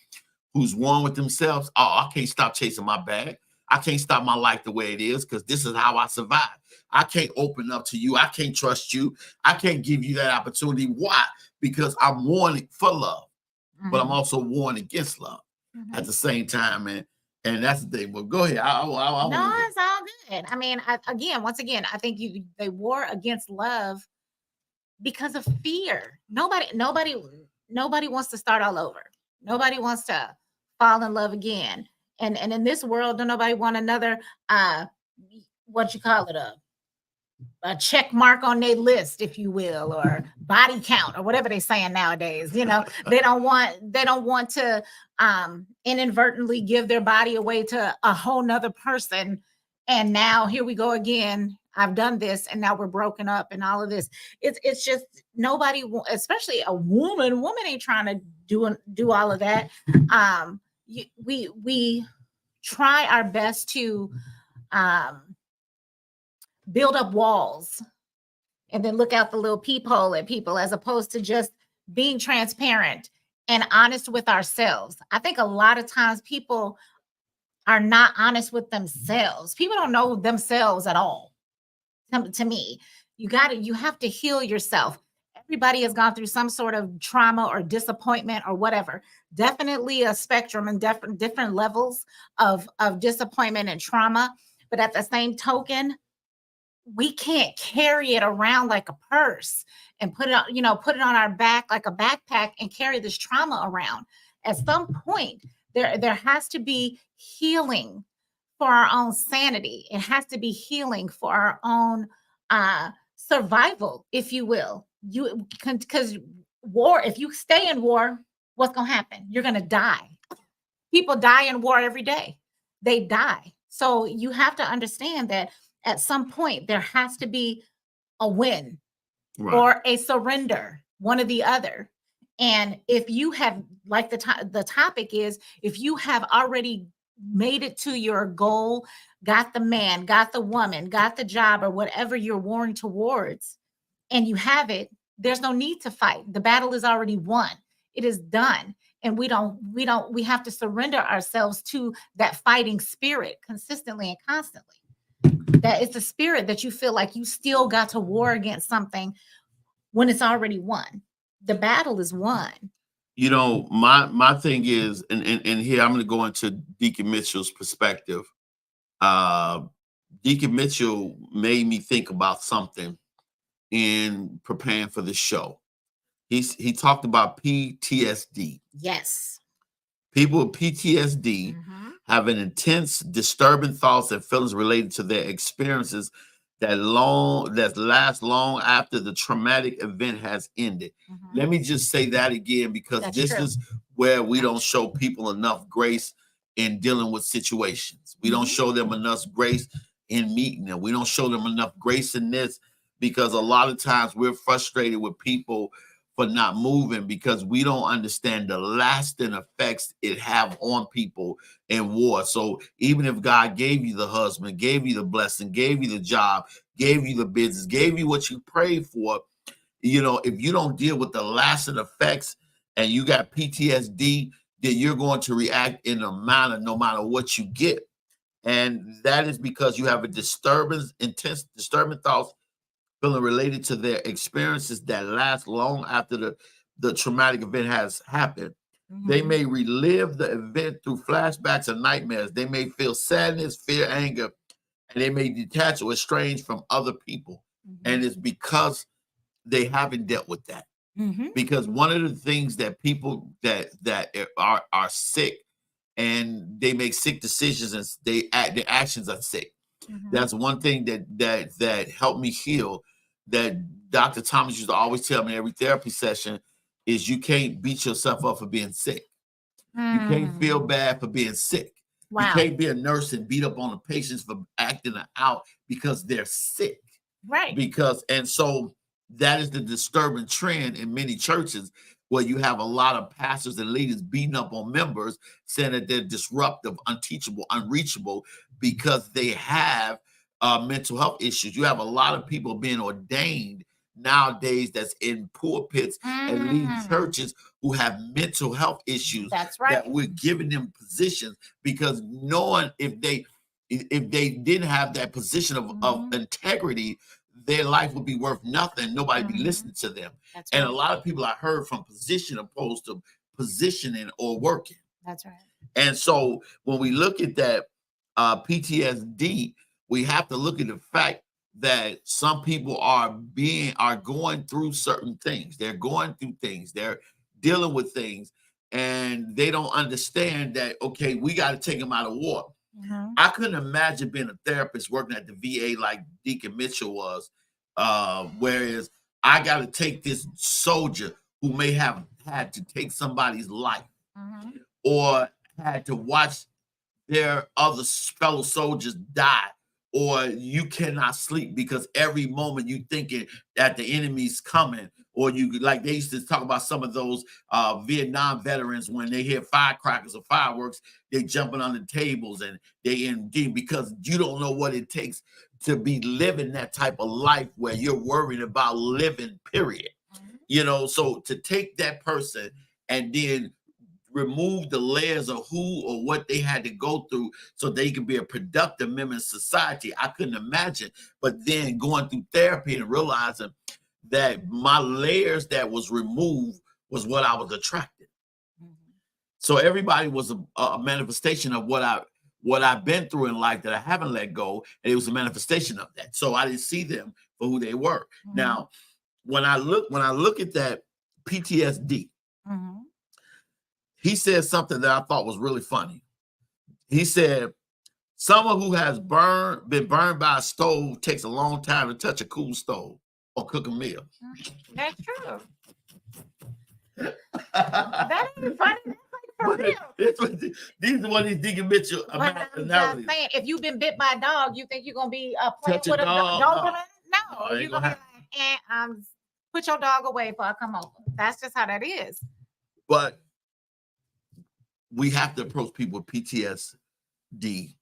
[SPEAKER 4] who's one with themselves? Oh, I can't stop chasing my bag. I can't stop my life the way it is because this is how I survive. I can't open up to you. I can't trust you. I can't give you that opportunity. Why? Because I'm warning for love, but I'm also warning against love at the same time, man. And that's the thing. Well, go ahead.
[SPEAKER 5] No, it's all good. I mean, once again, I think they war against love because of fear. Nobody wants to start all over. Nobody wants to fall in love again. And in this world, don't nobody want another what you call it, a check mark on their list, if you will, or body count, or whatever they're saying nowadays. You know, they don't want to inadvertently give their body away to a whole nother person. And now here we go again. I've done this, and now we're broken up, and all of this. It's just nobody, especially a woman. Woman ain't trying to do all of that. We try our best to build up walls and then look out the little peephole at people, as opposed to just being transparent and honest with ourselves. I think a lot of times people are not honest with themselves. People don't know themselves at all. To me, you have to heal yourself. Everybody has gone through some sort of trauma or disappointment or whatever. Definitely a spectrum and different levels of disappointment and trauma. But at the same token, we can't carry it around like a purse and put it on our back like a backpack and carry this trauma around. At some point, there has to be healing for our own sanity. It has to be healing for our own survival, if you will. Because war, if you stay in war, what's going to happen? You're going to die. People die in war every day. They die. So you have to understand that at some point there has to be a win or a surrender, one or the other. And if you have, like the topic is, if you have already made it to your goal, got the man, got the woman, got the job, or whatever you're warring towards, and you have it, there's no need to fight. The battle is already won. It is done. And we have to surrender ourselves to that fighting spirit consistently and constantly. That it's the spirit that you feel like you still got to war against something when it's already won. The battle is won.
[SPEAKER 4] You know, my thing is, and here I'm going to go into Deacon Mitchell's perspective. Deacon Mitchell made me think about something in preparing for the show. He talked about PTSD.
[SPEAKER 5] Yes.
[SPEAKER 4] People with PTSD have an intense, disturbing thoughts and feelings related to their experiences that last long after the traumatic event has ended. Let me just say that again, because this is where we don't show people enough grace in dealing with situations. We don't show them enough grace in meeting them. We don't show them enough grace in this, because a lot of times we're frustrated with people for not moving because we don't understand the lasting effects it have on people in war. So even if God gave you the husband, gave you the blessing, gave you the job, gave you the business, gave you what you prayed for. You know, if you don't deal with the lasting effects and you got PTSD, then you're going to react in a manner no matter what you get. And that is because you have a disturbance, intense disturbing thoughts feeling related to their experiences that last long after the traumatic event has happened. They may relive the event through flashbacks and nightmares. They may feel sadness, fear, anger, and they may detach or estrange from other people. And it's because they haven't dealt with that. Because one of the things that people that are sick and they make sick decisions and their actions are sick. That's one thing that helped me heal. That Dr. Thomas used to always tell me every therapy session is you can't beat yourself up for being sick. You can't feel bad for being sick.
[SPEAKER 5] Wow.
[SPEAKER 4] You can't be a nurse and beat up on the patients for acting out because they're sick.
[SPEAKER 5] Right.
[SPEAKER 4] And so that is the disturbing trend in many churches where you have a lot of pastors and leaders beating up on members, saying that they're disruptive, unteachable, unreachable because they have mental health issues. You have a lot of people being ordained nowadays that's in pulpits and lead churches who have mental health issues.
[SPEAKER 5] That's right.
[SPEAKER 4] That we're giving them positions because knowing if they didn't have that position of integrity, their life would be worth nothing. Nobody be listening to them.
[SPEAKER 5] That's
[SPEAKER 4] And
[SPEAKER 5] right.
[SPEAKER 4] a lot of people are heard from position opposed to positioning or working.
[SPEAKER 5] That's right.
[SPEAKER 4] And so when we look at that PTSD, we have to look at the fact that some people are going through certain things. They're going through things. They're dealing with things, and they don't understand that, okay, we got to take them out of war. I couldn't imagine being a therapist working at the VA like Deacon Mitchell was, whereas I got to take this soldier who may have had to take somebody's life or had to watch their other fellow soldiers die, or you cannot sleep because every moment you thinking that the enemy's coming, or you, like they used to talk about some of those Vietnam veterans, when they hear firecrackers or fireworks, they jumping on the tables and they indeed, because you don't know what it takes to be living that type of life where you're worried about living, period. You know, so to take that person and then remove the layers of who or what they had to go through so they could be a productive member in society, I couldn't imagine. But then going through therapy and realizing that my layers that was removed was what I was attracted. So everybody was a manifestation of what I've been through in life that I haven't let go, and it was a manifestation of that. So I didn't see them for who they were. Now, when I look at that PTSD, he said something that I thought was really funny. He said, someone who has been burned by a stove takes a long time to touch a cool stove or cook a meal.
[SPEAKER 5] That's true. That ain't funny. That's like for real.
[SPEAKER 4] These are what these Deacon Mitchell
[SPEAKER 5] But I'm just saying, if you've been bit by a dog, you think you're gonna be playing
[SPEAKER 4] Touch a
[SPEAKER 5] with a
[SPEAKER 4] dog?
[SPEAKER 5] dog?
[SPEAKER 4] No,
[SPEAKER 5] No,
[SPEAKER 4] ain't
[SPEAKER 5] you're
[SPEAKER 4] gonna
[SPEAKER 5] gonna be like, put your dog away before I come over. That's just how that is.
[SPEAKER 4] But we have to approach people with PTSD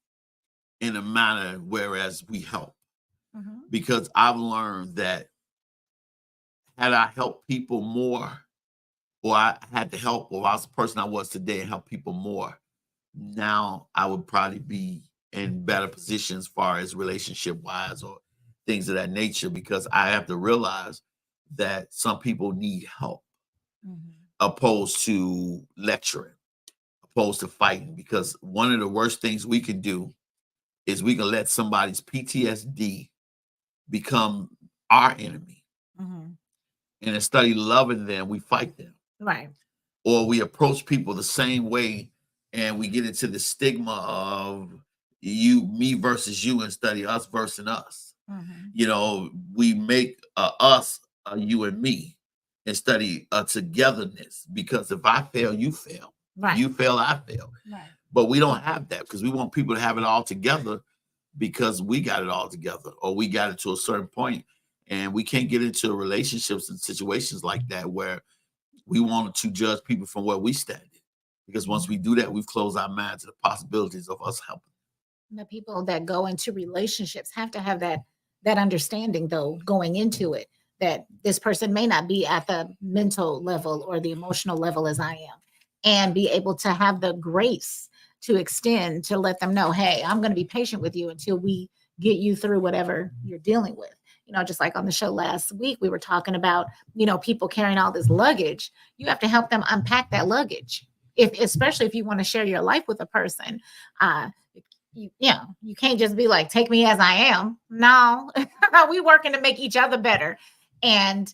[SPEAKER 4] in a manner whereas we help. Because I've learned that had I helped people more, or I had to help, or I was the person I was today and help people more, now I would probably be in better positions as far as relationship wise or things of that nature, because I have to realize that some people need help opposed to lecturing, opposed to fighting. Because one of the worst things we can do is we can let somebody's PTSD become our enemy. And instead of loving them, we fight them.
[SPEAKER 5] Right.
[SPEAKER 4] Or we approach people the same way and we get into the stigma of me versus you instead of us versus us. You know, we make us you and me instead of togetherness, because if I fail, you fail.
[SPEAKER 5] Right.
[SPEAKER 4] You fail, I fail.
[SPEAKER 5] Right.
[SPEAKER 4] But we don't have that because we want people to have it all together because we got it all together, or we got it to a certain point. And we can't get into relationships and situations like that where we want to judge people from where we stand. Because once we do that, we've closed our minds to the possibilities of us helping.
[SPEAKER 5] The people that go into relationships have to have that that understanding though, going into it, that this person may not be at the mental level or the emotional level as I am, and be able to have the grace to extend to let them know, hey, I'm going to be patient with you until we get you through whatever you're dealing with. Just like on the show last week, we were talking about, people carrying all this luggage. You have to help them unpack that luggage. Especially if you want to share your life with a person, you can't just be like, take me as I am. No, we working to make each other better. And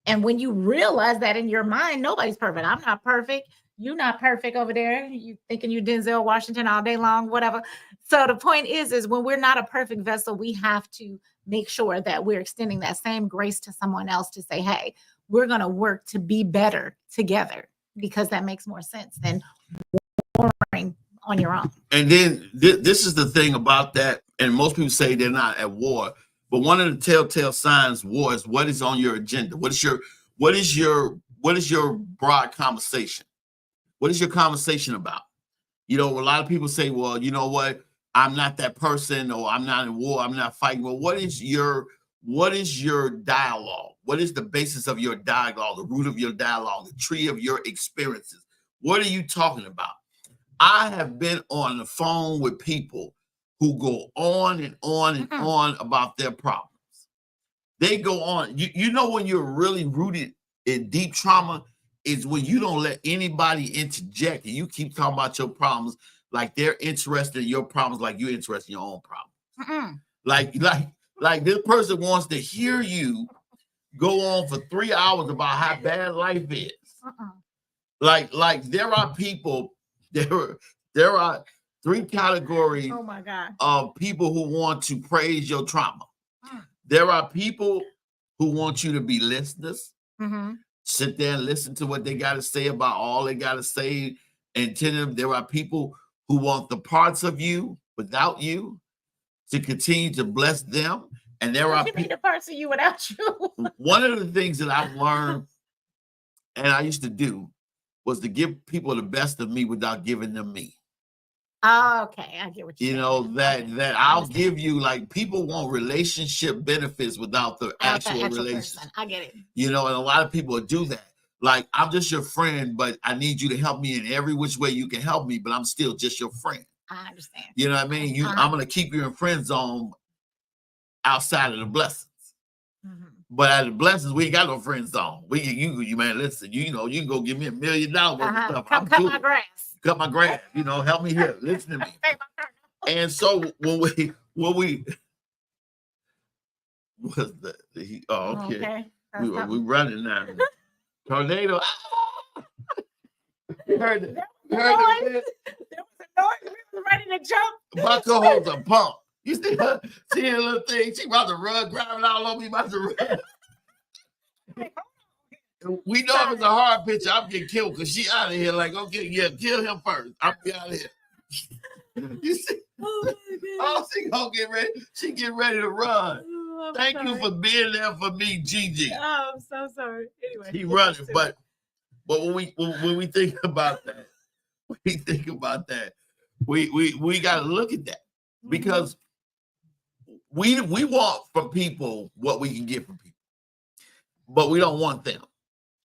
[SPEAKER 5] when you realize that in your mind, nobody's perfect. I'm not perfect. You're not perfect over there. You thinking you Denzel Washington all day long, whatever. So the point is when we're not a perfect vessel, we have to make sure that we're extending that same grace to someone else to say, hey, we're going to work to be better together, because that makes more sense than warring on your own.
[SPEAKER 4] And then this is the thing about that. And most people say they're not at war, but one of the telltale signs of war is what is on your agenda. What is your broad conversation? What is your conversation about? A lot of people say, well, you know what? I'm not that person, or I'm not in war. I'm not fighting. Well, what is your dialogue? What is the basis of your dialogue, the root of your dialogue, the tree of your experiences? What are you talking about? I have been on the phone with people who go on and on and on about their problems. They go on. When you're really rooted in deep trauma is when you don't let anybody interject and you keep talking about your problems like they're interested in your problems like you're interested in your own problems. Like this person wants to hear you go on for 3 hours about how bad life is. Like there are people, there are 3 categories of people who want to praise your trauma. There are people who want you to be listeners, sit there and listen to what they got to say about all they got to say, and tell them. There are people who want the parts of you without you to continue to bless them. And there are
[SPEAKER 5] the parts of you without you.
[SPEAKER 4] One of the things that I've learned and I used to do was to give people the best of me without giving them me.
[SPEAKER 5] Oh, okay. I get what you're saying.
[SPEAKER 4] That I'll give you, like, people want relationship benefits without the actual relationship.
[SPEAKER 5] Person. I get it.
[SPEAKER 4] And a lot of people do that. Like, I'm just your friend, but I need you to help me in every which way you can help me, but I'm still just your friend.
[SPEAKER 5] I understand.
[SPEAKER 4] You know what I mean? I'm going to keep you in friend zone outside of the blessings. But at the blessings, we ain't got no friend zone. You man, listen, you can go give me $1 million worth of stuff.
[SPEAKER 5] Come cut my grass.
[SPEAKER 4] Cut my grass, help me here. Listen to me. And so when we was okay. We running now. Tornado. You heard it.
[SPEAKER 5] There was a noise. We were ready to jump.
[SPEAKER 4] My co-host a pump. You see her seeing a little thing? She about to run, grabbing all over me, about to run. We know if it's a hard pitch, I'm getting killed because she out of here. Like, okay, yeah, kill him first. I'll be out of here. You see? Oh, she gonna get ready. She get ready to run. Thank you for being there for me, Gigi.
[SPEAKER 5] Oh, I'm so sorry. Anyway,
[SPEAKER 4] he running, but when we think about that, we got to look at that, because we want from people what we can get from people, but we don't want them.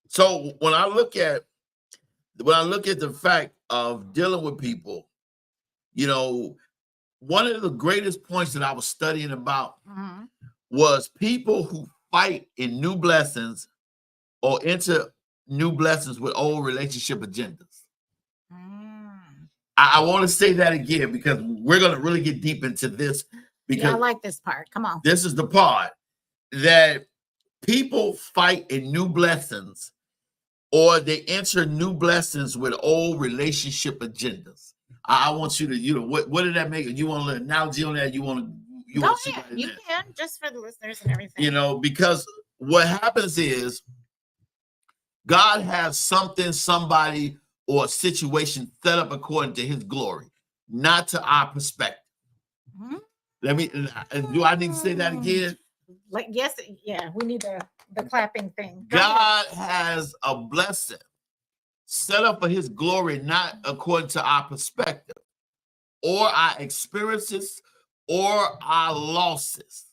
[SPEAKER 4] So when I look at the fact of dealing with people, one of the greatest points that I was studying about was people who fight in new blessings or enter new blessings with old relationship agendas. I want to say that again, because we're going to really get deep into this. Because
[SPEAKER 5] I like this part. Come on.
[SPEAKER 4] This is the part that people fight in new blessings, or they enter new blessings with old relationship agendas. I want you to, what did that make? You want an analogy on that? You want
[SPEAKER 5] Go ahead. You can, just for the listeners and everything.
[SPEAKER 4] Because what happens is God has something, somebody, or a situation set up according to his glory, not to our perspective. Do I need to say that again?
[SPEAKER 5] Yes, yeah, we need the clapping thing.
[SPEAKER 4] God has a blessing set up for his glory, not according to our perspective or our experiences or our losses.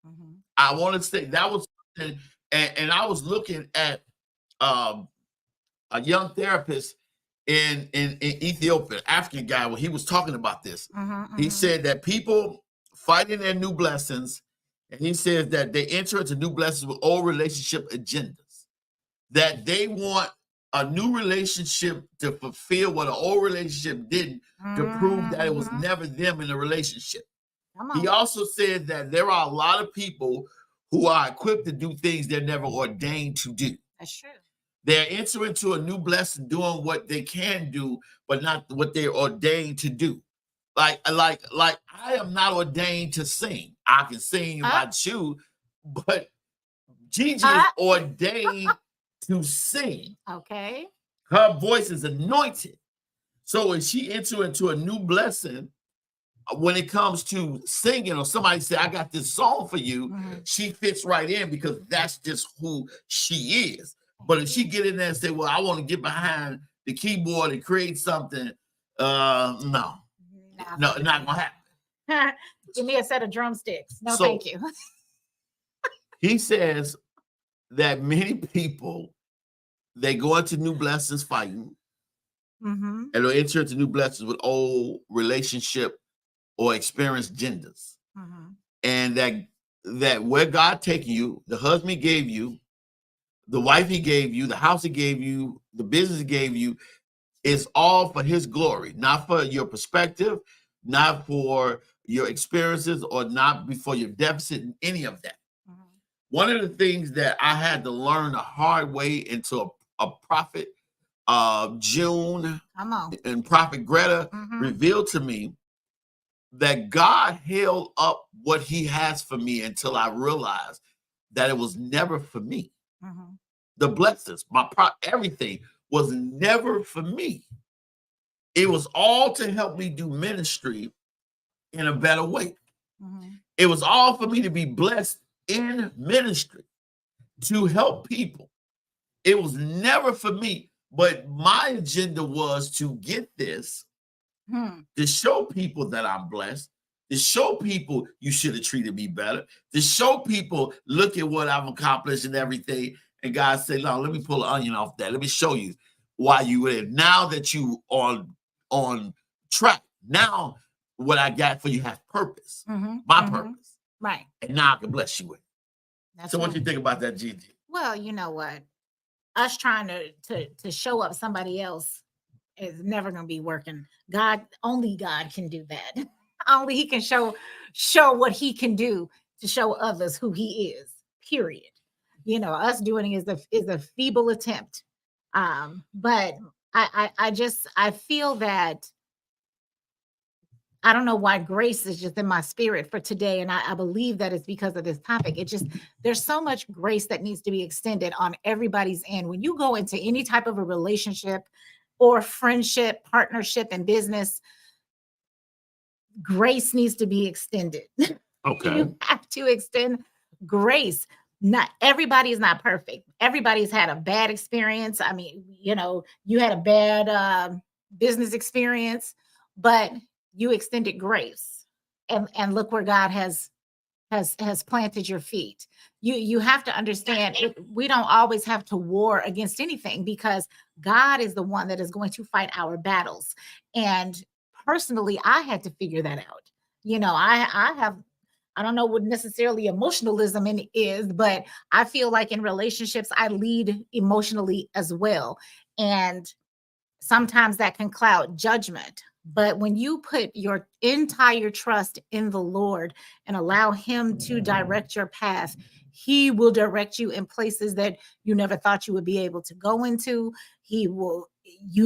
[SPEAKER 5] Mhm.
[SPEAKER 4] I want to say that was something, and I was looking at um, a young therapist in Ethiopia, African guy, when he was talking about this.
[SPEAKER 5] Mhm,
[SPEAKER 4] He
[SPEAKER 5] mhm.
[SPEAKER 4] said that people fighting their new blessings, and he says that they enter into new blessings with old relationship agendas, that they want a new relationship to fulfill what an old relationship didn't, to prove that it was
[SPEAKER 5] Mhm.
[SPEAKER 4] never them in the relationship.
[SPEAKER 5] Come
[SPEAKER 4] He
[SPEAKER 5] on.
[SPEAKER 4] also said that there are a lot of people who are equipped to do things they're never ordained to do.
[SPEAKER 5] That's true.
[SPEAKER 4] They're entering into a new blessing, doing what they can do, but not what they're ordained to do. Like I am not ordained to sing. I can sing if
[SPEAKER 5] Uh,
[SPEAKER 4] I choose, but Gigi is
[SPEAKER 5] uh,
[SPEAKER 4] ordained to sing.
[SPEAKER 5] okay.
[SPEAKER 4] Her voice is anointed. So when she enter into a new blessing, when it comes to singing, or somebody say, I got this song for you,
[SPEAKER 5] Mhm.
[SPEAKER 4] she fits right in because that's just who she is. But if she get in there and say, well, I want to get behind the keyboard and create something, no,
[SPEAKER 5] Nah,
[SPEAKER 4] not gonna happen.
[SPEAKER 5] give me a set of drumsticks. No,
[SPEAKER 4] So
[SPEAKER 5] thank you.
[SPEAKER 4] he says that many people, they go into new blessings fighting,
[SPEAKER 5] Mm-hmm.
[SPEAKER 4] and they'll enter into new blessings with old relationship or experience genders.
[SPEAKER 5] Mm-hmm.
[SPEAKER 4] And that where God taking you, the husband he gave you, the wife he gave you, the house he gave you, the business he gave you, is all for his glory, not for your perspective, not for your experiences, or not for your deficit in any of that.
[SPEAKER 5] Mm-hmm.
[SPEAKER 4] One of the things that I had to learn the hard way into a prophet, June
[SPEAKER 5] Come on.
[SPEAKER 4] and prophet Greta
[SPEAKER 5] Mhm.
[SPEAKER 4] revealed to me that God held up what he has for me until I realized that it was never for me.
[SPEAKER 5] Mhm.
[SPEAKER 4] The blessings, everything was never for me. It was all to help me do ministry in a better way.
[SPEAKER 5] Mhm.
[SPEAKER 4] It was all for me to be blessed in ministry, to help people. It was never for me, but my agenda was to get this,
[SPEAKER 5] Hmm.
[SPEAKER 4] to show people that I'm blessed, to show people you should have treated me better, to show people, look at what I've accomplished and everything. And God said, no, let me pull an onion off that. Let me show you why you in. Now that you on track, now what I got for you has purpose,
[SPEAKER 5] Mhm.
[SPEAKER 4] my
[SPEAKER 5] Mhm.
[SPEAKER 4] purpose.
[SPEAKER 5] Right.
[SPEAKER 4] And now I can bless you with it.
[SPEAKER 5] That's
[SPEAKER 4] So what
[SPEAKER 5] right.
[SPEAKER 4] you think about that, Gigi?
[SPEAKER 5] Well, you know what? Us trying to show up somebody else is never going to be working. Only God can do that. Only he can show what he can do to show others who he is. Period. You know, us doing it is a feeble attempt. But I feel that I don't know why grace is just in my spirit for today. And I believe that it's because of this topic. There's so much grace that needs to be extended on everybody's end. When you go into any type of a relationship or friendship, partnership, and business, grace needs to be extended.
[SPEAKER 4] Okay.
[SPEAKER 5] You have to extend grace. Not everybody is not perfect. Everybody's had a bad experience. I mean, you had a bad business experience, but you extended grace, and look where God has planted your feet. You have to understand we don't always have to war against anything, because God is the one that is going to fight our battles. And personally, I had to figure that out. I don't know what necessarily emotionalism is, but I feel like in relationships I lead emotionally as well. And sometimes that can cloud judgment. But when you put your entire trust in the Lord and allow him to direct your path, he will direct you in places that you never thought you would be able to go into. You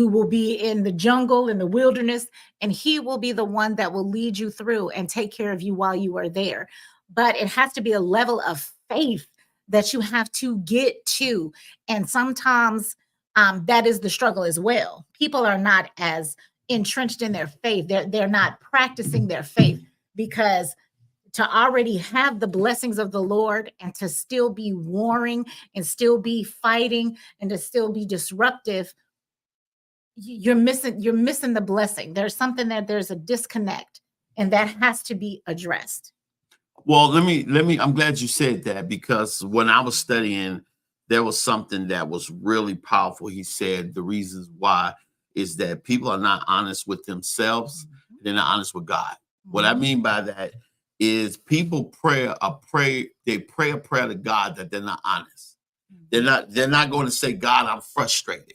[SPEAKER 5] will be in the jungle, in the wilderness, and he will be the one that will lead you through and take care of you while you are there. But it has to be a level of faith that you have to get to. And sometimes that is the struggle as well. People are not as entrenched in their faith. They're not practicing their faith, because to already have the blessings of the Lord and to still be warring and still be fighting and to still be disruptive, you're missing the blessing. There's a disconnect, and that has to be addressed.
[SPEAKER 4] Well, I'm glad you said that, because when I was studying, there was something that was really powerful. He said the reasons why is that people are not honest with themselves, they're not honest with God. What I mean by that is people they pray a prayer to God that they're not honest. They're not going to say, God, I'm frustrated.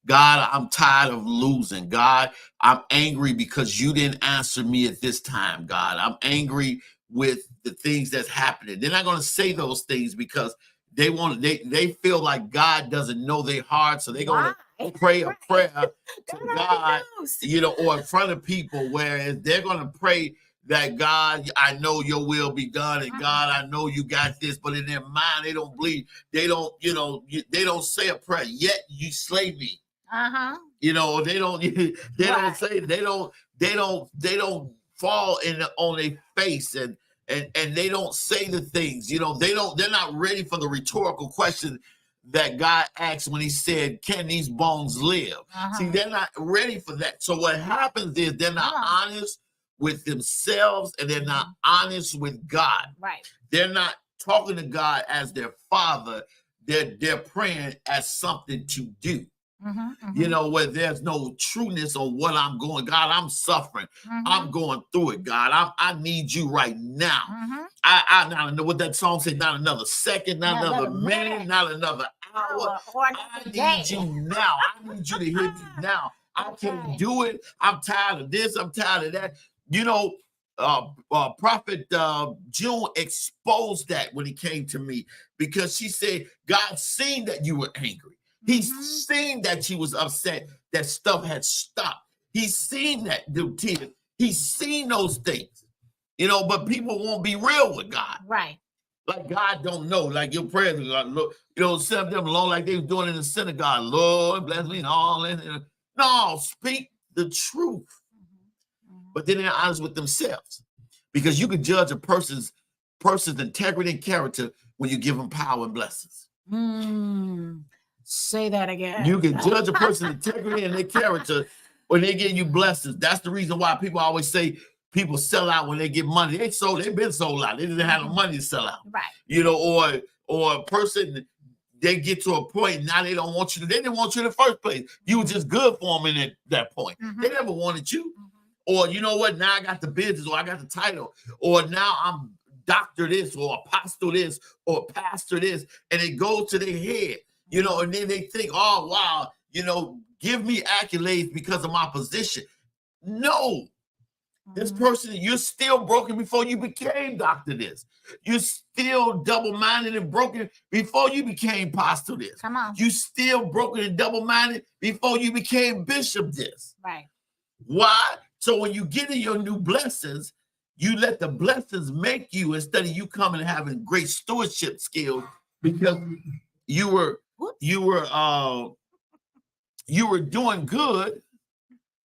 [SPEAKER 4] God, I'm tired of losing. God, I'm angry because you didn't answer me at this time. God, I'm angry with the things that's happening. They're not going to say those things because they feel like God doesn't know their heart, so they're going to pray a prayer to God, or in front of people, whereas they're going to pray that, God, I know your will be done, and God, I know you got this, but in their mind, they don't believe. They don't, they don't say a prayer. Yet you slay me. They don't. They don't fall on their face and they don't say the things. They're not ready for the rhetorical question that God asked when He said, "Can these bones live?" See, they're not ready for that. So what happens is they're not honest with themselves, and they're not honest with God.
[SPEAKER 5] Right.
[SPEAKER 4] They're not talking to God as their Father. They're praying as something to do. Where there's no trueness on what I'm going. God, I'm suffering. I'm going through it. God, I need you right now. I don't know what that song said. Not another second, not another minute, not another hour. I need you now. I need you to hear me now. I can't do it. I'm tired of this. I'm tired of that. Prophet June exposed that when he came to me, because she said, God seen that you were angry. He's seen that you was upset, that stuff had stopped. He's seen that, the tears. He's seen those things, but people won't be real with God.
[SPEAKER 5] Right.
[SPEAKER 4] Like God don't know. Like your prayers, set them alone like they were doing in the synagogue. Lord, bless me and all that. No, speak the truth. But then they're honest with themselves. Because you can judge a person's integrity and character when you give them power and blessings.
[SPEAKER 5] Say that again.
[SPEAKER 4] You can judge a person's integrity and their character when they give you blessings. That's the reason why people always say people sell out when they get money. They've been sold out. They didn't have no money to sell out.
[SPEAKER 5] Right.
[SPEAKER 4] Or a person, they get to a point now they don't want you. They didn't want you in the first place. You were just good for them at that point. They never wanted you. Or you know what? Now I got the business, or I got the title, or now I'm doctor this, or apostle this, or pastor this, and it goes to their head. And then they think, oh, wow, give me accolades because of my position. No. This person, you're still broken before you became doctor this. You're still double-minded and broken before you became pastor this.
[SPEAKER 5] Come on.
[SPEAKER 4] You still broken and double-minded before you became bishop this.
[SPEAKER 5] Right.
[SPEAKER 4] Why? So when you get in your new blessings, you let the blessings make you, instead of you coming and having great stewardship skills, because you were doing good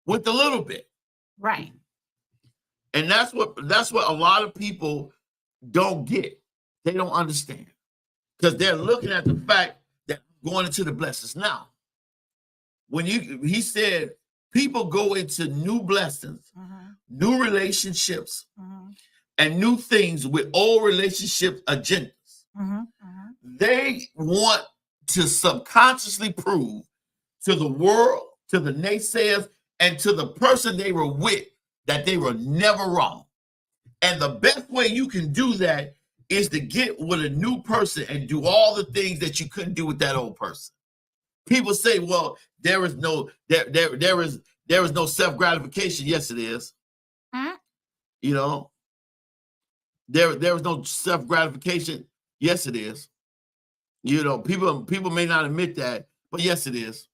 [SPEAKER 4] with a little bit.
[SPEAKER 5] Right.
[SPEAKER 4] And that's what a lot of people don't get. They don't understand. Because they're looking at the fact that I'm going into the blessings. Now, he said people go into new blessings, new relationships, and new things with old relationship agendas. They want to subconsciously prove to the world, to the naysayers, and to the person they were with that they were never wrong. And the best way you can do that is to get with a new person and do all the things that you couldn't do with that old person. People say, well, there is no self-gratification. Yes, it is. There is no self-gratification. Yes, it is. People may not admit that, but yes, it is.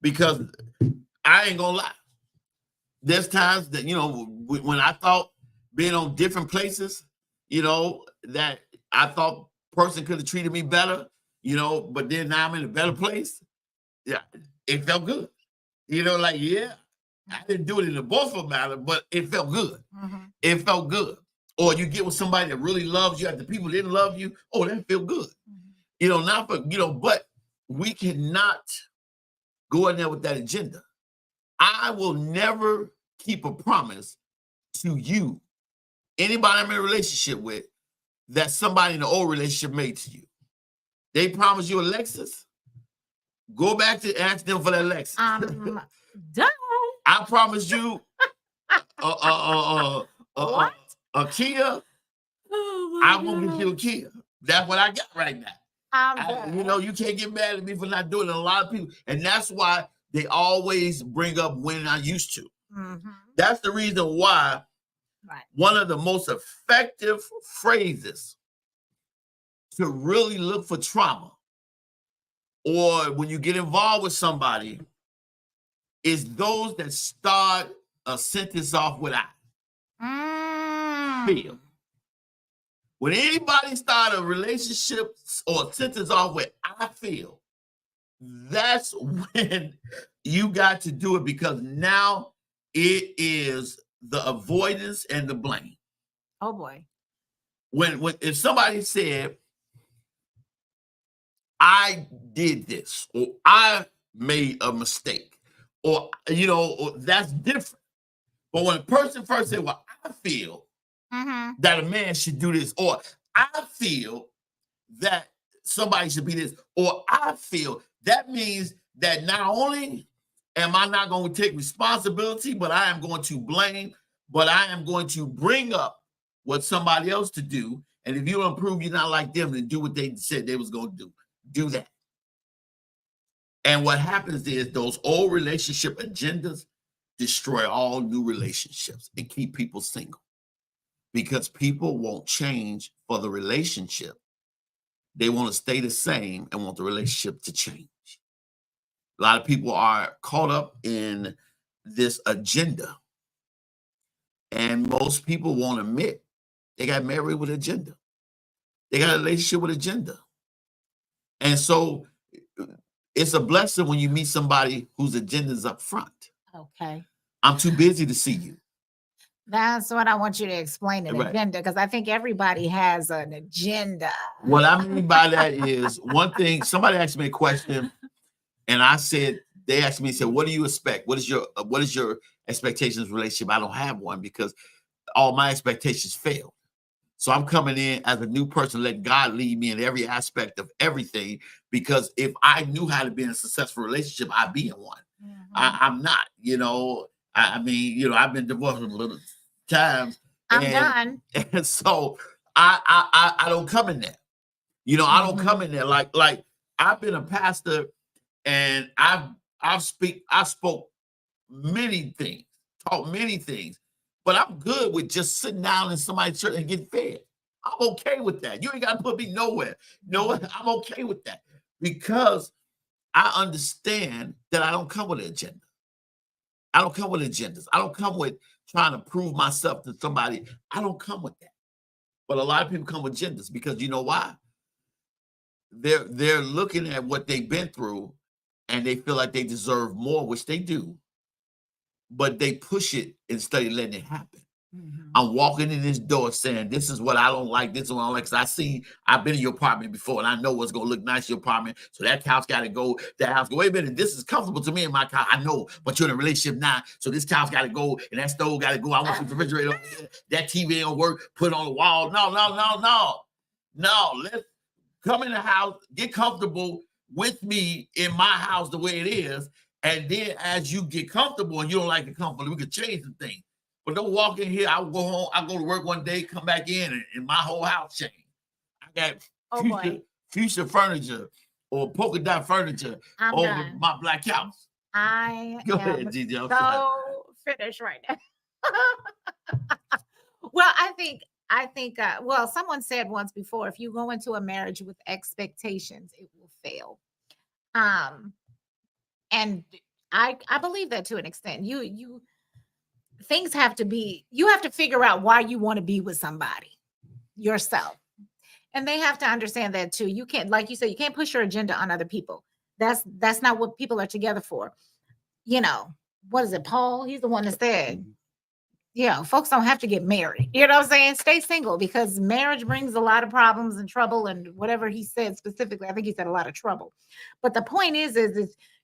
[SPEAKER 4] Because I ain't gonna lie. There's times that, when I thought being on different places, that I thought person could have treated me better, but then now I'm in a better place. Yeah, it felt good. I didn't do it in a boastful manner, but it felt good. It felt good. Or you get with somebody that really loves you after people didn't love you. Oh, that feel good. But we cannot go in there with that agenda. I will never keep a promise to you Anybody I'm in a relationship with that somebody in the old relationship made to you. They promised you a Lexus. Go back to ask them for that Lexus.
[SPEAKER 5] Done.
[SPEAKER 4] I promised you
[SPEAKER 5] What?
[SPEAKER 4] a Kia.
[SPEAKER 5] Oh
[SPEAKER 4] I'm gonna get you a Kia. That's what I got right now. You know,
[SPEAKER 5] done.
[SPEAKER 4] you can't get mad at me for not doing it. A lot of people, and that's why they always bring up when I used to.
[SPEAKER 5] Mhm.
[SPEAKER 4] That's the reason why
[SPEAKER 5] Right.
[SPEAKER 4] one of the most effective phrases to really look for trauma or when you get involved with somebody is those that start a sentence off with I feel. When anybody start a relationship or a sentence off with I feel, that's when you got to do it, because now it is the avoidance and the blame.
[SPEAKER 5] Oh boy.
[SPEAKER 4] When if somebody said, I did this, or I made a mistake, or that's different. But when a person first said, well, I feel that a man should do this, or I feel that somebody should be this, or I feel, that means that not only am I not going to take responsibility, but I am going to blame, but I am going to bring up what somebody else to do. And if you don't prove you're not like them, then do what they said they was going to do. Do that. And what happens is those old relationship agendas destroy all new relationships and keep people single, because people won't change for the relationship. They want to stay the same and want the relationship to change. A lot of people are caught up in this agenda, and most people won't admit they got married with agenda. They got a relationship with agenda. And so it's a blessing when you meet somebody whose agenda is up front.
[SPEAKER 5] Okay.
[SPEAKER 4] I'm too busy to see you.
[SPEAKER 5] That's what I want you to explain, an
[SPEAKER 4] Right.
[SPEAKER 5] agenda, because I think everybody has an agenda.
[SPEAKER 4] What I mean by that is, one thing, somebody asked me a question, and I said, they asked me, said, what do you expect? What is your expectations relationship? I don't have one, because all my expectations failed. So I'm coming in as a new person, let God lead me in every aspect of everything, because if I knew how to be in a successful relationship, I'd be in one. I'm not, I mean, I've been divorced a little times.
[SPEAKER 5] I'm done.
[SPEAKER 4] And so I don't come in there. I don't come in there like I've been a pastor, and I spoke many things, taught many things, but I'm good with just sitting down in somebody's church and getting fed. I'm okay with that. You ain't got to put me nowhere. No, I'm okay with that, because I understand that I don't come with an agenda. I don't come with agendas. I don't come with trying to prove myself to somebody. I don't come with that. But a lot of people come with agendas, because you know why? They're looking at what they've been through, and they feel like they deserve more, which they do. But they push it instead of letting it happen. I'm walking in this door saying, this is what I don't like, this is what I don't like, because I've been in your apartment before, and I know what's going to look nice in your apartment, so that couch got to go, that house go, wait a minute, this is comfortable to me in my couch, I know, but you're in a relationship now, so this couch got to go, and that stove got to go, I want the refrigerator over there, that TV don't work, put it on the wall, no, let's come in the house, get comfortable with me in my house the way it is, and then as you get comfortable and you don't like the comfort, we can change some things. But don't walk in here. I'll go home. I go to work one day, come back in, and my whole house changed. I got fuchsia furniture or polka dot furniture over my black house.
[SPEAKER 5] Go
[SPEAKER 4] ahead, Gigi.
[SPEAKER 5] So finished right now. Well, I think. Well, someone said once before, if you go into a marriage with expectations, it will fail. And I believe that to an extent. Things have to be, you have to figure out why you want to be with somebody yourself. And they have to understand that too. You can't, like you said, you can't push your agenda on other people. That's not what people are together for. What is it, Paul? He's the one that said, folks don't have to get married. You know what I'm saying? Stay single, because marriage brings a lot of problems and trouble, and whatever he said specifically, I think he said a lot of trouble. But the point is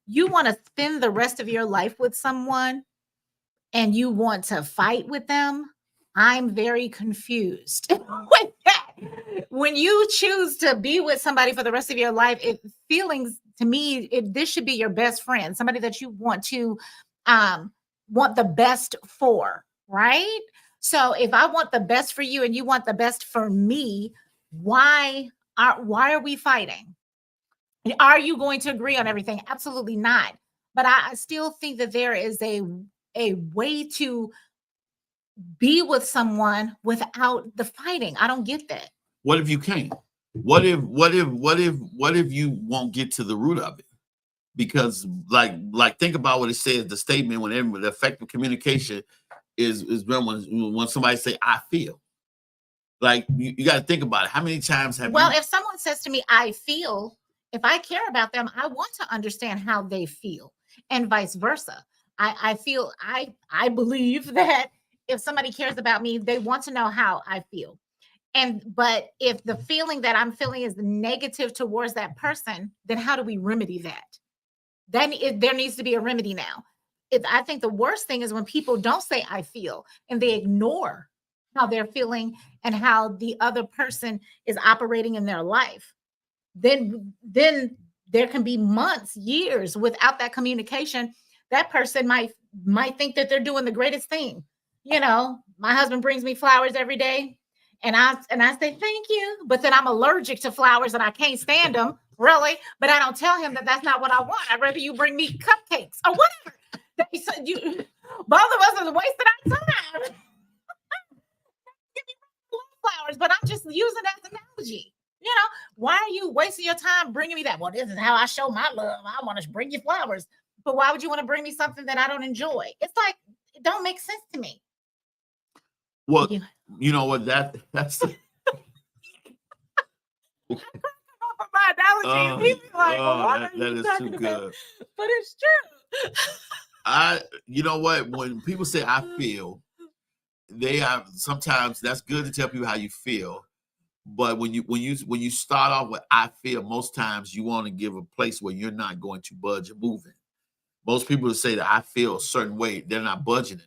[SPEAKER 5] you want to spend the rest of your life with someone, and you want to fight with them, I'm very confused with that. When you choose to be with somebody for the rest of your life, feelings to me, this should be your best friend, somebody that you want the best for, right? So if I want the best for you and you want the best for me, why are we fighting? Are you going to agree on everything? Absolutely not. But I still think that there is a way to be with someone without the fighting. I don't get that.
[SPEAKER 4] What if you can't? What if you won't get to the root of it? Because like think about what it says, the statement when the effective communication is when somebody say I feel. Like you got to think about it. How many times have
[SPEAKER 5] Well,
[SPEAKER 4] you
[SPEAKER 5] if someone says to me, I feel, if I care about them, I want to understand how they feel, and vice versa. I feel I believe that if somebody cares about me, they want to know how I feel. But if the feeling that I'm feeling is negative towards that person, then how do we remedy that? Then there needs to be a remedy now. I think the worst thing is when people don't say I feel and they ignore how they're feeling and how the other person is operating in their life. Then there can be months, years without that communication. That person might think that they're doing the greatest thing. My husband brings me flowers every day, and I say thank you, but then I'm allergic to flowers and I can't stand them, really. But I don't tell him that that's not what I want. I'd rather you bring me cupcakes or whatever. Both of us are wasting our time. Give me flowers, but I'm just using that as an analogy. Why are you wasting your time bringing me that? Well, this is how I show my love. I want to bring you flowers. But why would you want to bring me something that I don't enjoy? It's like, it don't make sense to me.
[SPEAKER 4] well, you know what that's
[SPEAKER 5] My analogy, he'd be like, what
[SPEAKER 4] that is too good.
[SPEAKER 5] But it's true.
[SPEAKER 4] You know what? When people say I feel, they are sometimes that's good to tell people how you feel. But when you start off with I feel, most times you want to give a place where you're not going to budge or move in. Most people that say that I feel a certain way, they're not budging it.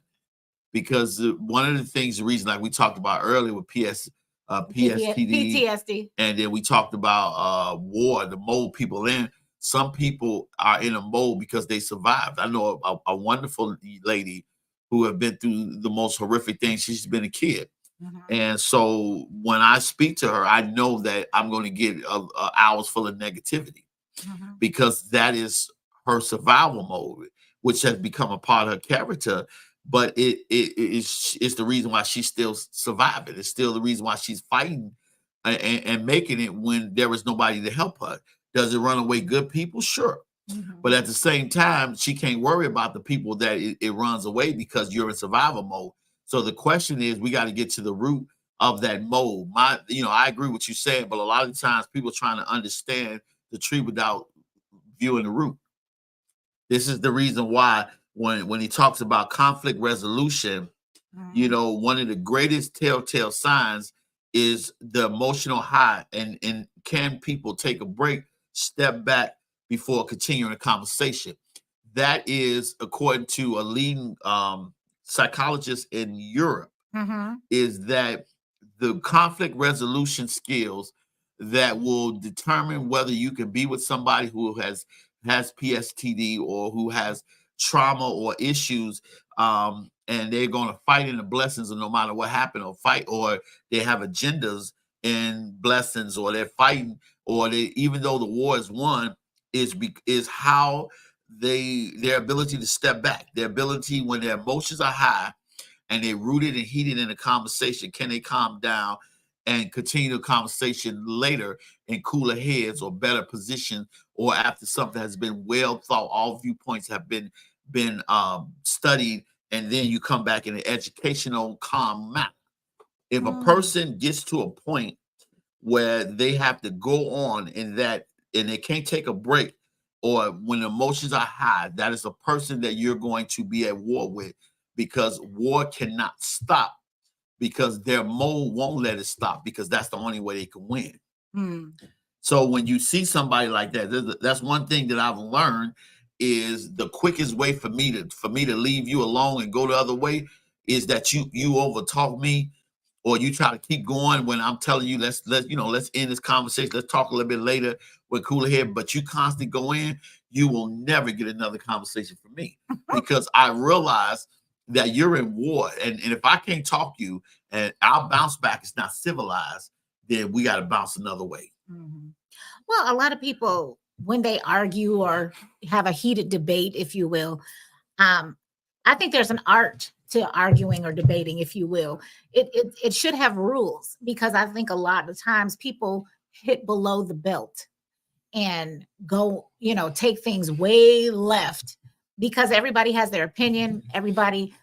[SPEAKER 4] Because one of the things, the reason like we talked about earlier with PTSD, and then we talked about war, the mold people in. Some people are in a mold because they survived. I know a wonderful lady who have been through the most horrific things. She's been a kid.
[SPEAKER 5] Mhm.
[SPEAKER 4] And so when I speak to her, I know that I'm going to get hours full of negativity
[SPEAKER 5] Mhm.
[SPEAKER 4] because that is her survival mode, which has become a part of her character. But it's the reason why she's still surviving. It's still the reason why she's fighting and making it when there is nobody to help her. Does it run away good people? Sure.
[SPEAKER 5] Mhm.
[SPEAKER 4] But at the same time, she can't worry about the people that it runs away because you're in survival mode. So the question is, we got to get to the root of that mode. I agree with you saying, but a lot of times people are trying to understand the tree without viewing the root. This is the reason why when he talks about conflict resolution,
[SPEAKER 5] Mhm.
[SPEAKER 4] one of the greatest telltale signs is the emotional high. And can people take a break, step back before continuing a conversation? That is, according to a leading psychologist in Europe,
[SPEAKER 5] Mhm.
[SPEAKER 4] is that the conflict resolution skills that will determine whether you can be with somebody who has PSTD or who has trauma or issues, and they're going to fight in the blessings, and no matter what happened, or fight, or they have agendas in blessings, or they're fighting, or they, even though the war is won, is how their ability to step back, their ability when their emotions are high and they're rooted and heated in a conversation, can they calm down and continue the conversation later in cooler heads or better position, or after something has been well thought, all viewpoints have been studied, and then you come back in an educational, calm manner. If a person gets to a point where they have to go on in that and they can't take a break, or when emotions are high, that is a person that you're going to be at war with, because war cannot stop, because their mode won't let it stop, because that's the only way they can win.
[SPEAKER 5] Mm.
[SPEAKER 4] So when you see somebody like that, that's one thing that I've learned, is the quickest way for me to leave you alone and go the other way is that you overtalk me, or you try to keep going when I'm telling you let's end this conversation. Let's talk a little bit later with cooler head. But you constantly go in, you will never get another conversation from me because I realize that you're in war, and if I can't talk you and I'll bounce back, it's not civilized. Then we got to bounce another way.
[SPEAKER 5] Mm-hmm. Well, a lot of people, when they argue or have a heated debate, if you will, I think there's an art to arguing or debating, if you will. It should have rules, because I think a lot of times people hit below the belt and go, take things way left, because everybody has their opinion. Everybody,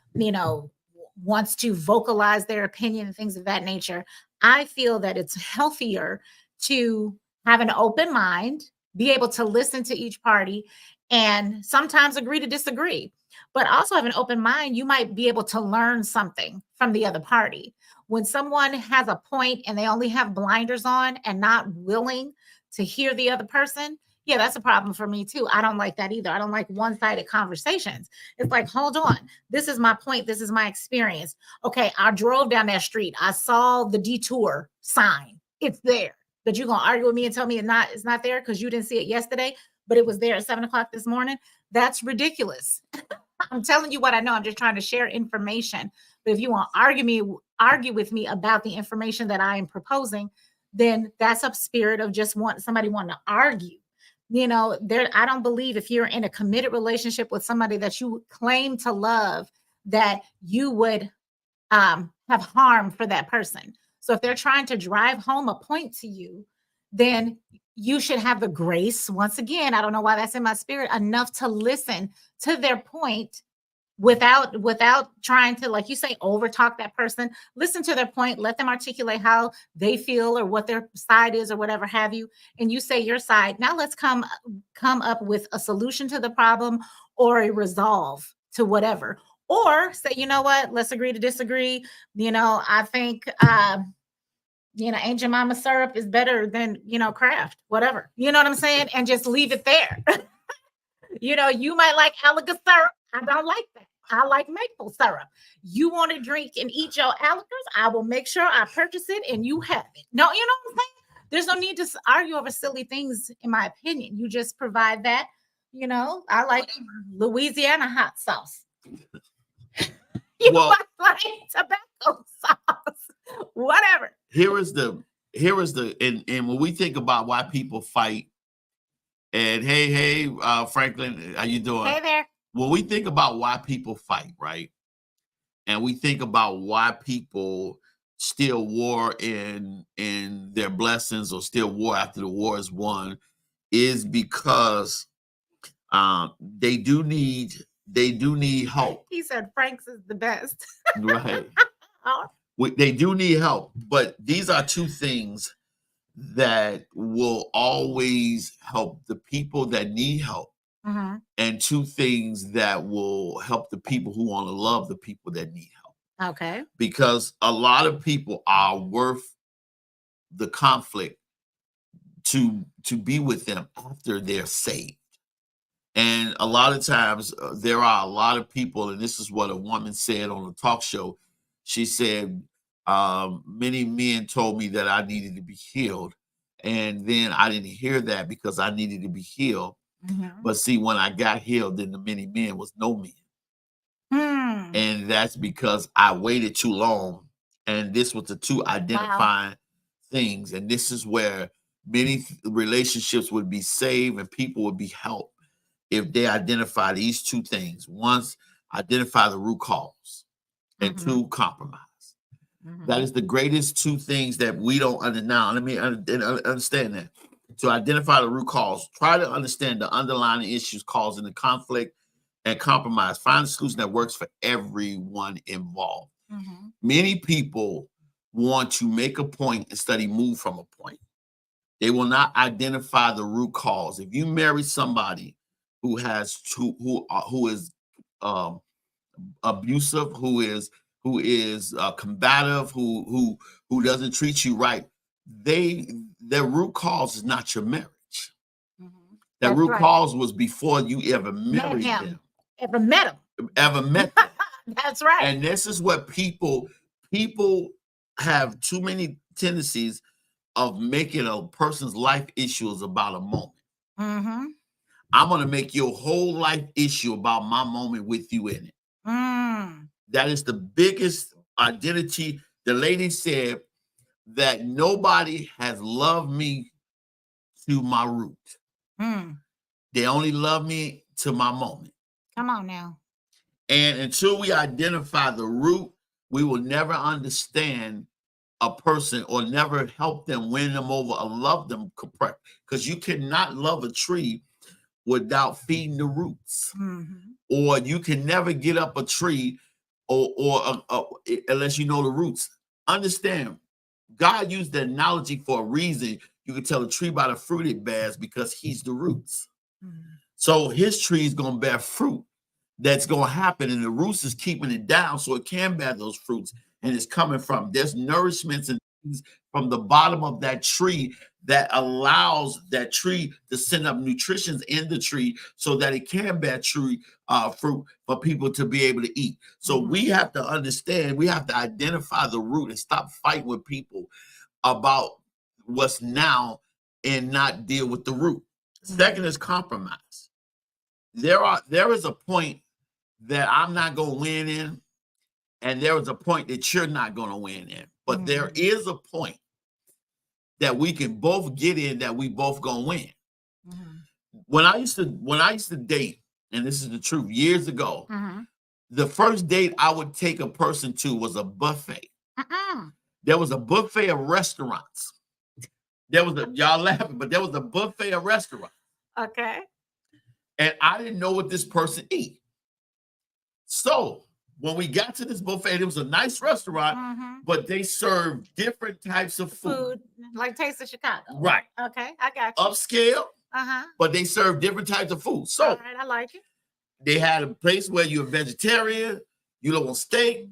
[SPEAKER 5] wants to vocalize their opinion and things of that nature. I feel that it's healthier to have an open mind, be able to listen to each party, and sometimes agree to disagree, but also have an open mind. You might be able to learn something from the other party. When someone has a point and they only have blinders on and not willing to hear the other person, yeah, that's a problem for me too. I don't like that either. I don't like one-sided conversations. It's like, hold on, this is my point. This is my experience. Okay, I drove down that street. I saw the detour sign. It's there. But you're going to argue with me and tell me it's not there because you didn't see it yesterday, but it was there at 7:00 this morning? That's ridiculous. I'm telling you what I know. I'm just trying to share information. But if you want to argue with me about the information that I am proposing, then that's a spirit of just somebody wanting to argue. I don't believe if you're in a committed relationship with somebody that you claim to love, that you would have harm for that person. So if they're trying to drive home a point to you, then you should have the grace, once again, I don't know why that's in my spirit, enough to listen to their point without trying to, like you say, overtalk that person. Listen to their point, let them articulate how they feel or what their side is or whatever have you, and you say your side. Now let's come up with a solution to the problem or a resolve to whatever. Or say, you know what, let's agree to disagree. I think Aunt Jemima syrup is better than Kraft, whatever. You know what I'm saying? And just leave it there. You might like Alaga syrup. I don't like that. I like maple syrup. You want to drink and eat your Alagers? I will make sure I purchase it and you have it. No, you know what I'm saying? There's no need to argue over silly things, in my opinion. You just provide that. I like Louisiana hot sauce. You might like tobacco sauce. Whatever.
[SPEAKER 4] Here is the and when we think about why people fight, and hey, Franklin, how you doing?
[SPEAKER 5] Hey there.
[SPEAKER 4] When we think about why people fight, right? And we think about why people still war in their blessings or still war after the war is won, is because they do need help.
[SPEAKER 5] He said Frank's is the best.
[SPEAKER 4] Right. They do need help, but these are two things that will always help the people that need help, and two things that will help the people who want to love the people that need help.
[SPEAKER 5] Okay.
[SPEAKER 4] Because a lot of people are worth the conflict to be with them after they're saved. And a lot of times there are a lot of people, and this is what a woman said on a talk show. She said, many men told me that I needed to be healed. And then I didn't hear that because I needed to be healed. But see, when I got healed, then the many men was no men. And that's because I waited too long. And this was the two identifying things. And this is where many relationships would be saved and people would be helped if they identify these two things. Once, identify the root cause, and two, compromise. That is the greatest two things that we don't understand. Now, let me understand that. To identify the root cause, try to understand the underlying issues causing the conflict, and compromise. Find a solution that works for everyone involved. Many people want to make a point instead of move from a point. They will not identify the root cause. If you marry somebody who is abusive, who is combative, who doesn't treat you right, their root cause is not your marriage. That root cause was before you ever married them.
[SPEAKER 5] Ever met him.
[SPEAKER 4] Ever met them.
[SPEAKER 5] That's right.
[SPEAKER 4] And this is what people have too many tendencies of making a person's life issues about a moment.
[SPEAKER 5] Mm-hmm.
[SPEAKER 4] I'm going to make your whole life issue about my moment with you in it.
[SPEAKER 5] Mm.
[SPEAKER 4] That is the biggest identity. The lady said that nobody has loved me to my root.
[SPEAKER 5] Mm.
[SPEAKER 4] They only love me to my moment.
[SPEAKER 5] Come on now.
[SPEAKER 4] And until we identify the root, we will never understand a person or never help them, win them over, or love them correct. Because you cannot love a tree without feeding the roots.
[SPEAKER 5] Mm-hmm.
[SPEAKER 4] Or you can never get up a tree or unless you know the roots. Understand, God used the analogy for a reason. You can tell a tree by the fruit it bears because he's the roots.
[SPEAKER 5] Mm-hmm.
[SPEAKER 4] So his tree is going to bear fruit. That's going to happen, and the roots is keeping it down so it can bear those fruits. And it's coming from, there's nourishments and things from the bottom of that tree that allows that tree to send up nutritions in the tree so that it can bear tree fruit for people to be able to eat. So we have to understand, we have to identify the root and stop fighting with people about what's now and not deal with the root. Second is compromise. There is a point that I'm not going to win in, and there is a point that you're not going to win in. But there is a point that we can both get in that we both going to win.
[SPEAKER 5] Mm-hmm.
[SPEAKER 4] When I used to date, and this is the truth, years ago,
[SPEAKER 5] Mm-hmm.
[SPEAKER 4] the first date I would take a person to was a buffet.
[SPEAKER 5] Mm-mm.
[SPEAKER 4] There was a buffet of restaurants. Y'all laughing, but there was a buffet of restaurants.
[SPEAKER 5] Okay.
[SPEAKER 4] And I didn't know what this person eat. So when we got to this buffet, it was a nice restaurant, but they served different types of food.
[SPEAKER 5] Like Taste of Chicago.
[SPEAKER 4] Right.
[SPEAKER 5] Okay, I got you.
[SPEAKER 4] Upscale,
[SPEAKER 5] Uh-huh.
[SPEAKER 4] but they served different types of food. So
[SPEAKER 5] all right, I like it.
[SPEAKER 4] they had a place where you're a vegetarian, you don't want steak,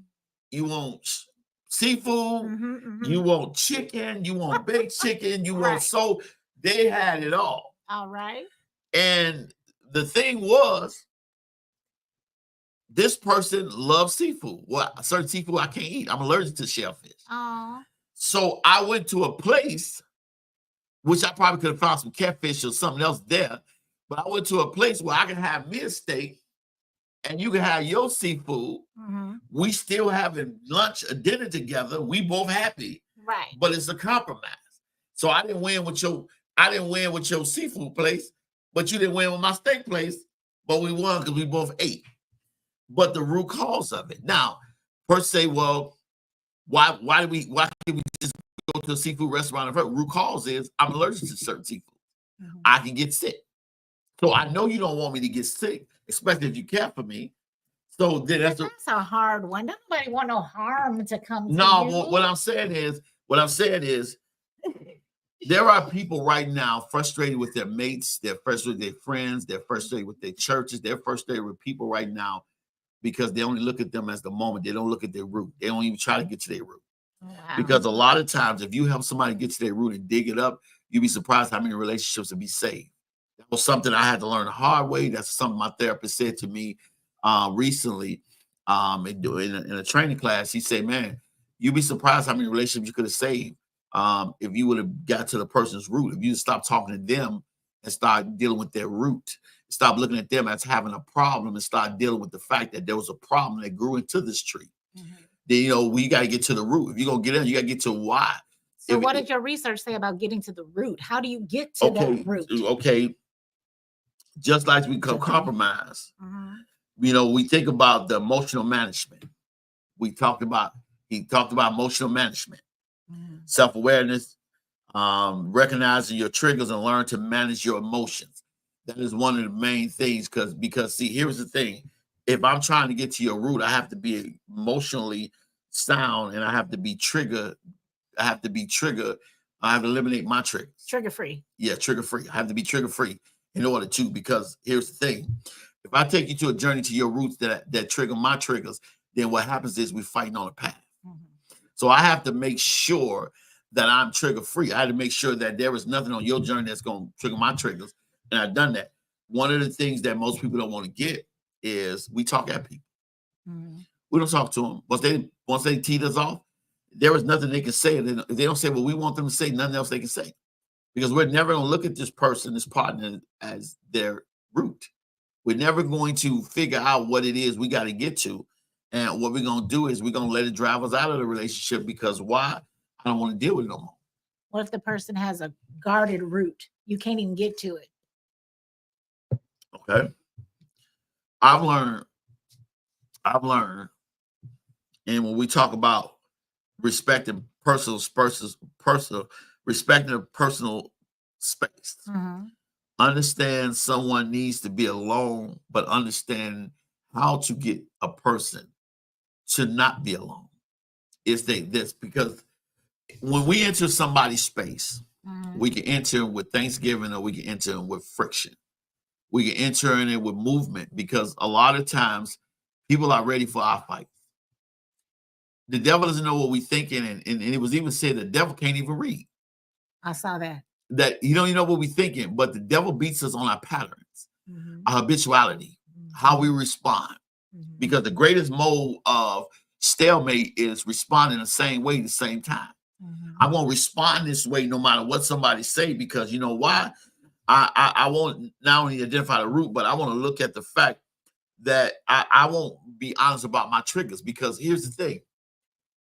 [SPEAKER 4] you want seafood, you want chicken, you want baked chicken, you want so they had it all.
[SPEAKER 5] All right.
[SPEAKER 4] And the thing was, this person loves seafood. Well, certain seafood I can't eat. I'm allergic to shellfish.
[SPEAKER 5] Oh.
[SPEAKER 4] So I went to a place, which I probably could have found some catfish or something else there, but I went to a place where I can have me a steak and you can have your seafood. We still having lunch or dinner together. We both happy.
[SPEAKER 5] Right.
[SPEAKER 4] But it's a compromise. So I didn't win with your seafood place, but you didn't win with my steak place, but we won because we both ate. But the root cause of it. Now, per se, well, why did we just go to a seafood restaurant? The root cause is I'm allergic to certain seafood. I can get sick. So I know you don't want me to get sick, especially if you care for me. So then that's
[SPEAKER 5] a hard one. Nobody want no harm to come to you.
[SPEAKER 4] what I'm saying is there are people right now frustrated with their mates, they're frustrated with their friends, they're frustrated with their churches, they're frustrated with people right now because they only look at them as the moment. They don't look at their root. They don't even try to get to their root.
[SPEAKER 5] Wow.
[SPEAKER 4] Because a lot of times, if you help somebody get to their root and dig it up, you'd be surprised how many relationships will be saved. That was something I had to learn the hard way. That's something my therapist said to me recently in a training class. He said, man, you'd be surprised how many relationships you could have saved if you would have got to the person's root. If you stop talking to them and start dealing with their root. Stop looking at them as having a problem and start dealing with the fact that there was a problem that grew into this tree. Then, we got to get to the root. If you're going to get in, you got to get to why.
[SPEAKER 5] So what did your research say about getting to the root? How do you get to that root?
[SPEAKER 4] Okay. Just like we compromise, we think about the emotional management. He talked about emotional management, self-awareness, recognizing your triggers and learn to manage your emotions. That is one of the main things because see, here's the thing. If I'm trying to get to your root, I have to be emotionally sound and I have to be triggered. I have to eliminate my triggers.
[SPEAKER 5] Trigger free.
[SPEAKER 4] Yeah, trigger free. I have to be trigger free in order to, because here's the thing. If I take you to a journey to your roots that trigger my triggers, then what happens is we're fighting on a path. So I have to make sure that I'm trigger free. I had to make sure that there is nothing on your journey that's going to trigger my triggers. And I've done that. One of the things that most people don't want to get is we talk at people. We don't talk to them. Once they teed us off, there is nothing they can say. And if they don't say what we want them to say, nothing else they can say. Because we're never going to look at this person, this partner, as their root. We're never going to figure out what it is we got to get to. And what we're going to do is we're going to let it drive us out of the relationship because why? I don't want to deal with it no more.
[SPEAKER 5] What if the person has a guarded root? You can't even get to it.
[SPEAKER 4] Okay. I've learned, and when we talk about respecting personal space, understand someone needs to be alone, but understand how to get a person to not be alone. Is this because when we enter somebody's space, we can enter with Thanksgiving or we can enter with friction. We can enter in it with movement because a lot of times people are ready for our fight. The devil doesn't know what we're thinking, and it was even said the devil can't even read.
[SPEAKER 5] I saw that.
[SPEAKER 4] That you don't even know what we're thinking, but the devil beats us on our patterns, our habituality, how we respond. Because the greatest mode of stalemate is responding the same way at the same time. I'm gonna respond this way no matter what somebody say, because you know why? I won't not only identify the root, but I want to look at the fact that I won't be honest about my triggers. Because here's the thing.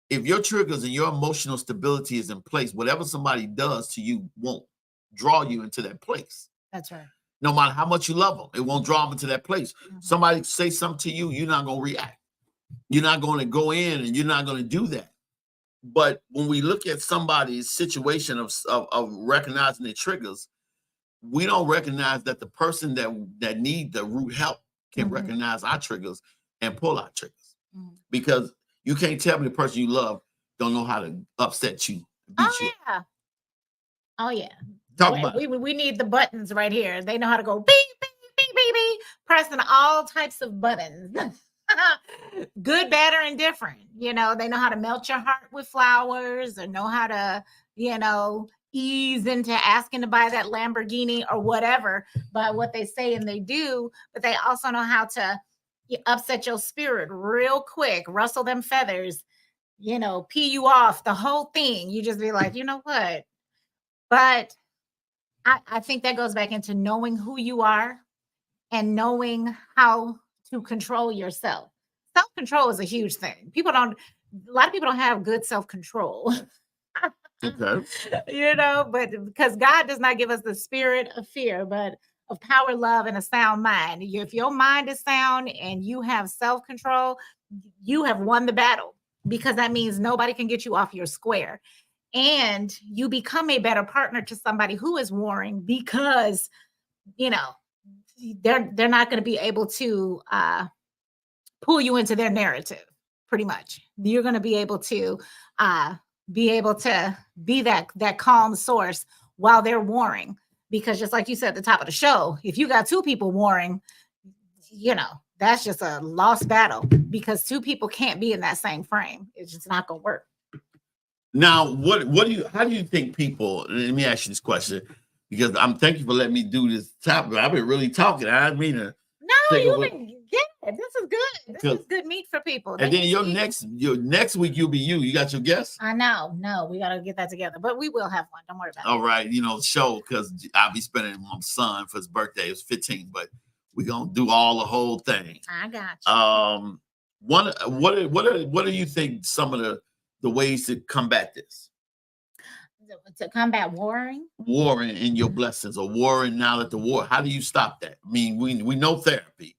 [SPEAKER 4] If your triggers and your emotional stability is in place, whatever somebody does to you won't draw you into that place.
[SPEAKER 5] That's right.
[SPEAKER 4] No matter how much you love them, it won't draw them into that place. Somebody say something to you, you're not going to react. You're not going to go in and you're not going to do that. But when we look at somebody's situation of recognizing their triggers, we don't recognize that the person that need the root help can recognize our triggers and pull our triggers. Because you can't tell me the person you love don't know how to upset you.
[SPEAKER 5] Oh yeah.
[SPEAKER 4] Talk about it.
[SPEAKER 5] We need the buttons right here. They know how to go beep, beep, beep, beep, beep, pressing all types of buttons. Good, bad, or indifferent. You know, they know how to melt your heart with flowers or know how to, ease into asking to buy that Lamborghini or whatever by what they say and they do. But they also know how to upset your spirit real quick, rustle them feathers, pee you off, the whole thing. You just be like, you know what? But I think that goes back into knowing who you are and knowing how to control yourself. Self-control is a huge thing. A lot of people don't have good self-control.
[SPEAKER 4] Okay.
[SPEAKER 5] But because God does not give us the spirit of fear, but of power, love, and a sound mind. If your mind is sound and you have self-control, you have won the battle, because that means nobody can get you off your square. And you become a better partner to somebody who is warring, because, they're not going to be able to pull you into their narrative. Pretty much, you're going to be able to be that calm source while they're warring. Because just like you said at the top of the show, if you got two people warring, that's just a lost battle, because two people can't be in that same frame. It's just not going to work.
[SPEAKER 4] Now, how do you think people, let me ask you this question, because thank you for letting me do this topic. I've been really talking. I didn't mean to.
[SPEAKER 5] No, you've been good. This is good. This is good meat for people.
[SPEAKER 4] And then your next week, you'll be you. You got your guest?
[SPEAKER 5] I know. No, we got to get that together, but we will have one. Don't worry about it.
[SPEAKER 4] All right. Show, because I'll be spending it with my son for his birthday. It was 15, but we're going to do all the whole thing.
[SPEAKER 5] I got you.
[SPEAKER 4] What do you think some of the ways to combat this?
[SPEAKER 5] To combat warring
[SPEAKER 4] in your blessings, or warring now at the war. How do you stop that? I mean, we know therapy.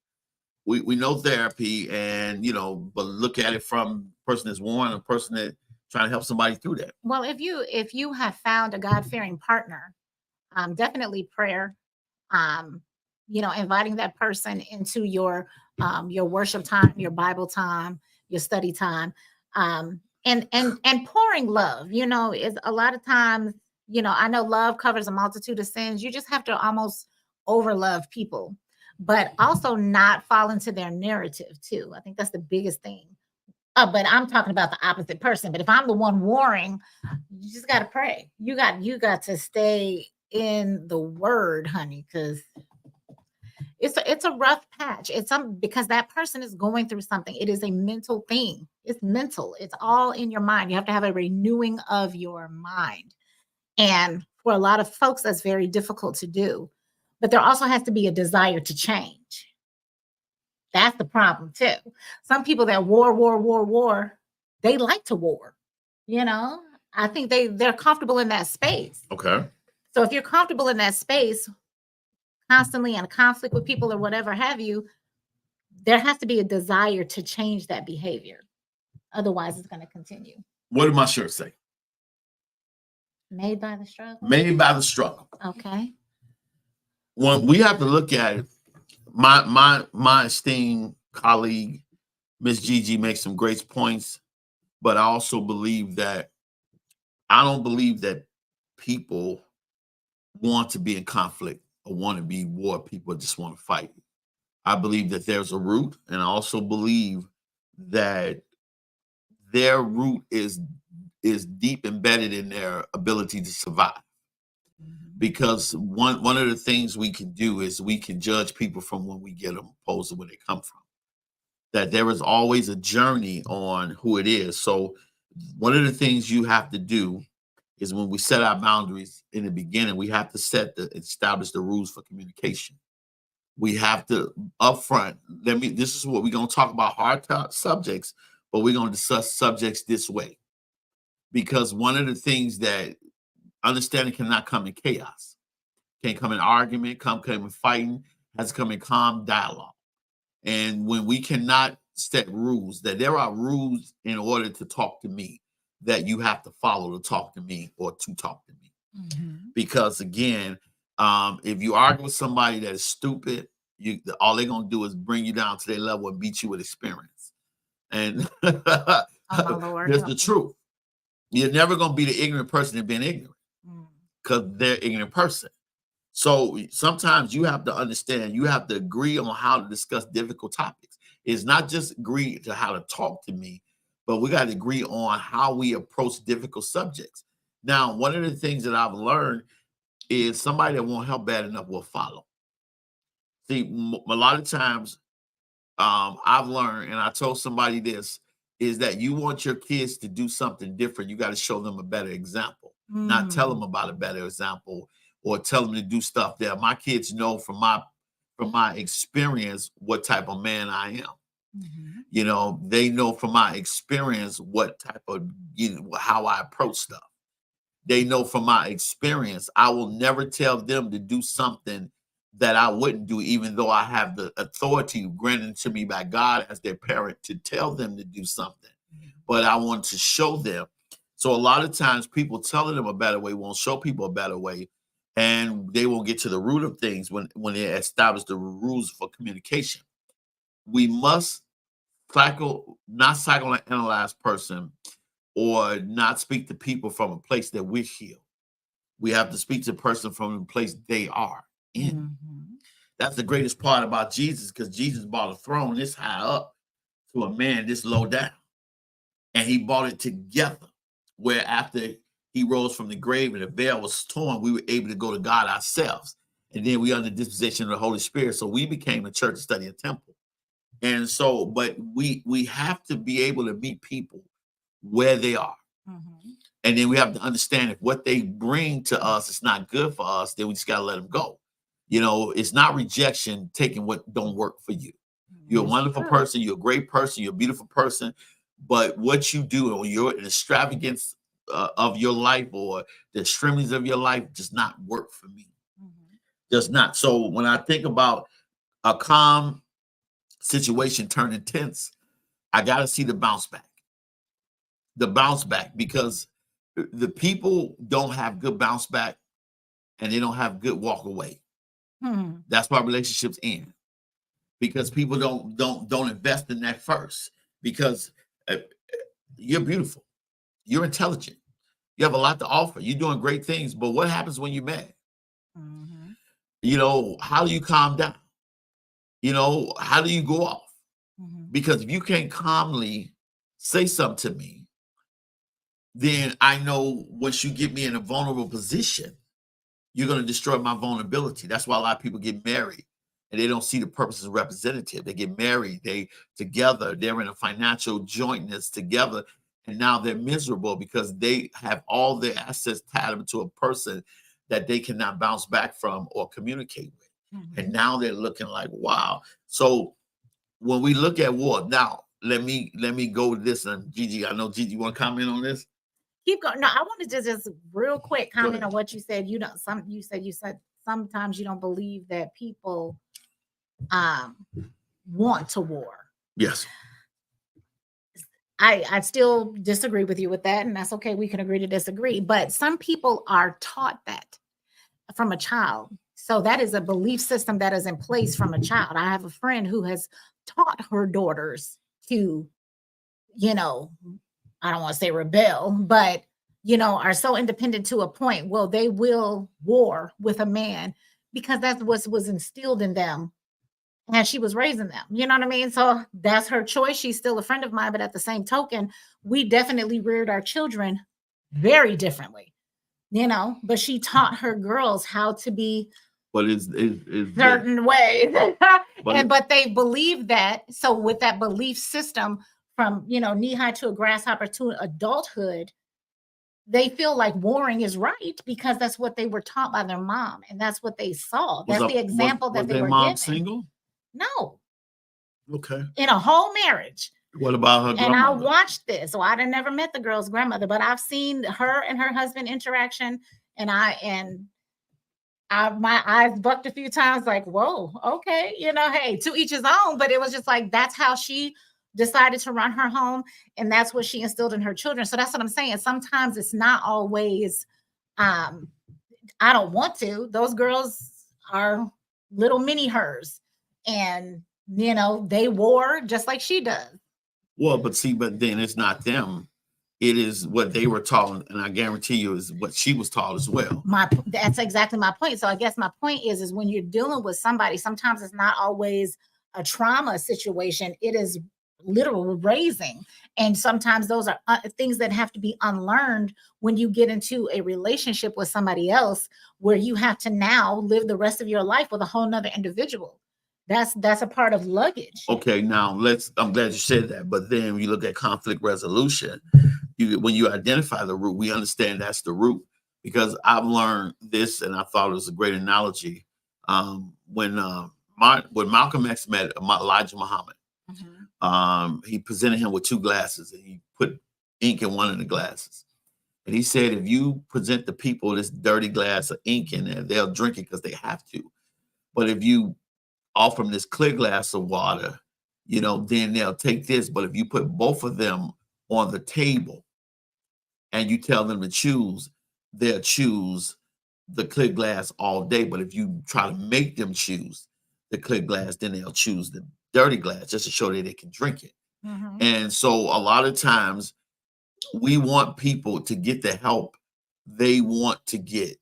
[SPEAKER 4] We know therapy, and but look at it from a person that's warring, a person that trying to help somebody through that.
[SPEAKER 5] Well, if you have found a God-fearing partner, definitely prayer. Inviting that person into your worship time, your Bible time, your study time. And pouring love, is a lot of times, I know love covers a multitude of sins. You just have to almost overlove people, but also not fall into their narrative too. I think that's the biggest thing. But I'm talking about the opposite person. But if I'm the one warring, you just got to pray. You got to stay in the word, honey, because it's a rough patch. It's because that person is going through something. It is a mental thing. It's mental. It's all in your mind. You have to have a renewing of your mind. And for a lot of folks, that's very difficult to do. But there also has to be a desire to change. That's the problem too. Some people that war, they like to war. I think they're comfortable in that space.
[SPEAKER 4] Okay.
[SPEAKER 5] So if you're comfortable in that space, constantly in conflict with people or whatever have you, there has to be a desire to change that behavior. Otherwise, it's going to continue.
[SPEAKER 4] What did my shirt say?
[SPEAKER 5] Made by the struggle.
[SPEAKER 4] Made by the struggle.
[SPEAKER 5] Okay.
[SPEAKER 4] When we have to look at it, my esteemed colleague, Miss Gigi, makes some great points, but I also believe that I don't believe that people want to be in conflict or want to be war. People just want to fight. I believe that there's a root, and I also believe that their root is deep embedded in their ability to survive. Because one of the things we can do is we can judge people from when we get them opposed to where they come from. That there is always a journey on who it is. So one of the things you have to do is when we set our boundaries in the beginning, we have to establish the rules for communication. We have to upfront. This is what we're going to talk about, hard subjects, but we're going to discuss subjects this way. Because one of the things that understanding cannot come in chaos. Can't come in argument, come in fighting, has to come in calm dialogue. And when we cannot set rules, that there are rules in order to talk to me that you have to follow to talk to me or to talk to me. Mm-hmm. Because again, if you argue with somebody that is stupid, all they're going to do is bring you down to their level and beat you with experience. And there's the truth. You're never going to be the ignorant person and being ignorant because they're ignorant person. So sometimes you have to understand, you have to agree on how to discuss difficult topics. It's not just agree to how to talk to me, but we got to agree on how we approach difficult subjects. Now, one of the things that I've learned is somebody that won't help bad enough will follow. See, a lot of times I've learned, and I told somebody this, is that you want your kids to do something different. You got to show them a better example, not tell them about a better example or tell them to do stuff that my kids know from my experience what type of man I am. Mm-hmm. They know from my experience what type of, how I approach stuff. They know from my experience, I will never tell them to do something that I wouldn't do, even though I have the authority granted to me by God as their parent to tell them to do something. But I want to show them. So a lot of times people telling them a better way won't show people a better way, and they won't get to the root of things when they establish the rules for communication. We must not psychoanalyze person or not speak to people from a place that we heal. We have to speak to a person from the place they are in. Mm-hmm. That's the greatest part about Jesus, because Jesus bought a throne this high up to a man this low down. And he brought it together, where after he rose from the grave and the veil was torn, we were able to go to God ourselves. And then we under the disposition of the Holy Spirit. So we became a church, study, and temple. And so, but we have to be able to meet people where they are. Mm-hmm. And then we have to understand if what they bring to us is not good for us, then we just got to let them go. It's not rejection, taking what don't work for you. You're a wonderful person. You're a great person. You're a beautiful person. But what you do when you're in the extravagance of your life or the extremities of your life does not work for me. Mm-hmm. Does not. So when I think about a calm situation turning tense, I got to see the bounce back. The bounce back, because the people don't have good bounce back and they don't have good walk away. Hmm. That's why relationships end, because people don't invest in that first, because you're beautiful, you're intelligent, you have a lot to offer, you're doing great things, but what happens when you're mad? Mm-hmm. How do you calm down? How do you go off? Mm-hmm. Because if you can't calmly say something to me, then I know once you get me in a vulnerable position, you're going to destroy my vulnerability. That's why a lot of people get married and they don't see the purpose as representative. They get married, they together, they're in a financial jointness together, and now they're miserable because they have all their assets tied up to a person that they cannot bounce back from or communicate with. And now they're looking like, wow. So when we look at war, now let me go with this. And Gigi, I know Gigi, you want to comment on this?
[SPEAKER 5] Keep going. No, I wanted to just real quick comment
[SPEAKER 4] ahead.
[SPEAKER 5] on what you said. You said sometimes you don't believe that people want to war.
[SPEAKER 4] Yes.
[SPEAKER 5] I still disagree with you with that, and that's okay. We can agree to disagree. But some people are taught that from a child. So that is a belief system that is in place from a child. I have a friend who has taught her daughters to, I don't want to say rebel, but, are so independent to a point. Well, they will war with a man because that's what was instilled in them as she was raising them. You know what I mean? So that's her choice. She's still a friend of mine, but at the same token, we definitely reared our children very differently, but she taught her girls how to be certain ways. But they believe that. So with that belief system from, knee-high to a grasshopper to adulthood, they feel like warring is right because that's what they were taught by their mom. And that's what they saw. That's the example that they were
[SPEAKER 4] mom
[SPEAKER 5] given.
[SPEAKER 4] Single?
[SPEAKER 5] No.
[SPEAKER 4] Okay.
[SPEAKER 5] In a whole marriage.
[SPEAKER 4] What about her grandmother?
[SPEAKER 5] And I watched this. So I never met the girl's grandmother, but I've seen her and her husband interaction, and my eyes bucked a few times, like, whoa, okay, hey, to each his own. But it was just like, that's how she decided to run her home, and that's what she instilled in her children. So that's what I'm saying. Sometimes it's not always, I don't want to. Those girls are little mini hers, and they war just like she does.
[SPEAKER 4] Well, but then it's not them. It is what they were taught, and I guarantee you is what she was taught as well.
[SPEAKER 5] That's exactly my point. So I guess my point is when you're dealing with somebody, sometimes it's not always a trauma situation. It is literal raising, and sometimes those are things that have to be unlearned when you get into a relationship with somebody else, where you have to now live the rest of your life with a whole nother individual. That's a part of luggage.
[SPEAKER 4] Okay, now I'm glad you said that. But then when you look at conflict resolution, when you identify the root, we understand that's the root. Because I've learned this, and I thought it was a great analogy. When Malcolm X met Elijah Muhammad, he presented him with two glasses, and he put ink in one of the glasses. And he said, if you present the people this dirty glass of ink in there, they'll drink it because they have to. But if you offer them this clear glass of water, then they'll take this. But if you put both of them on the table and you tell them to choose, they'll choose the clear glass all day. But if you try to make them choose the clear glass, then they'll choose the dirty glass just to show that they can drink it. And so a lot of times we want people to get the help they want to get,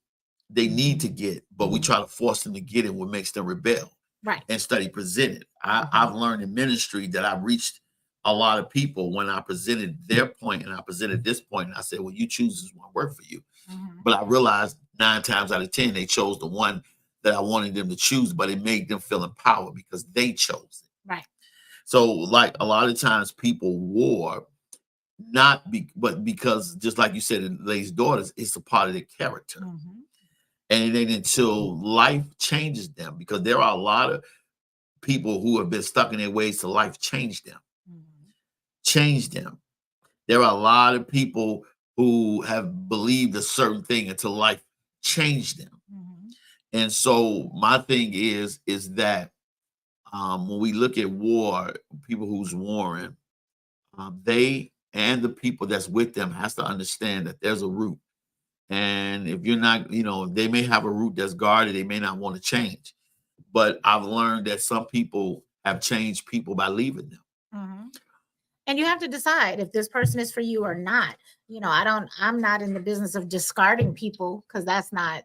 [SPEAKER 4] they need to get, but we try to force them to get it, what makes them rebel.
[SPEAKER 5] Right.
[SPEAKER 4] And study presented. I've learned in ministry that I've reached a lot of people when I presented their point and I presented this point, and I said, well, you choose this one work for you. But I realized 9 times out of 10, they chose the one that I wanted them to choose, but it made them feel empowered because they chose it.
[SPEAKER 5] Right.
[SPEAKER 4] So like a lot of times people war, but because just like you said, in Lay's daughters, it's a part of their character. And it ain't until life changes them, because there are a lot of people who have been stuck in their ways till life changed them. Changed them. There are a lot of people who have believed a certain thing until life changed them. And so my thing is that when we look at war, people who's warring, they and the people that's with them has to understand that there's a root. And if you're not, they may have a root that's guarded, they may not want to change. But I've learned that some people have changed people by leaving them.
[SPEAKER 5] And you have to decide if this person is for you or not. I'm not in the business of discarding people, because that's not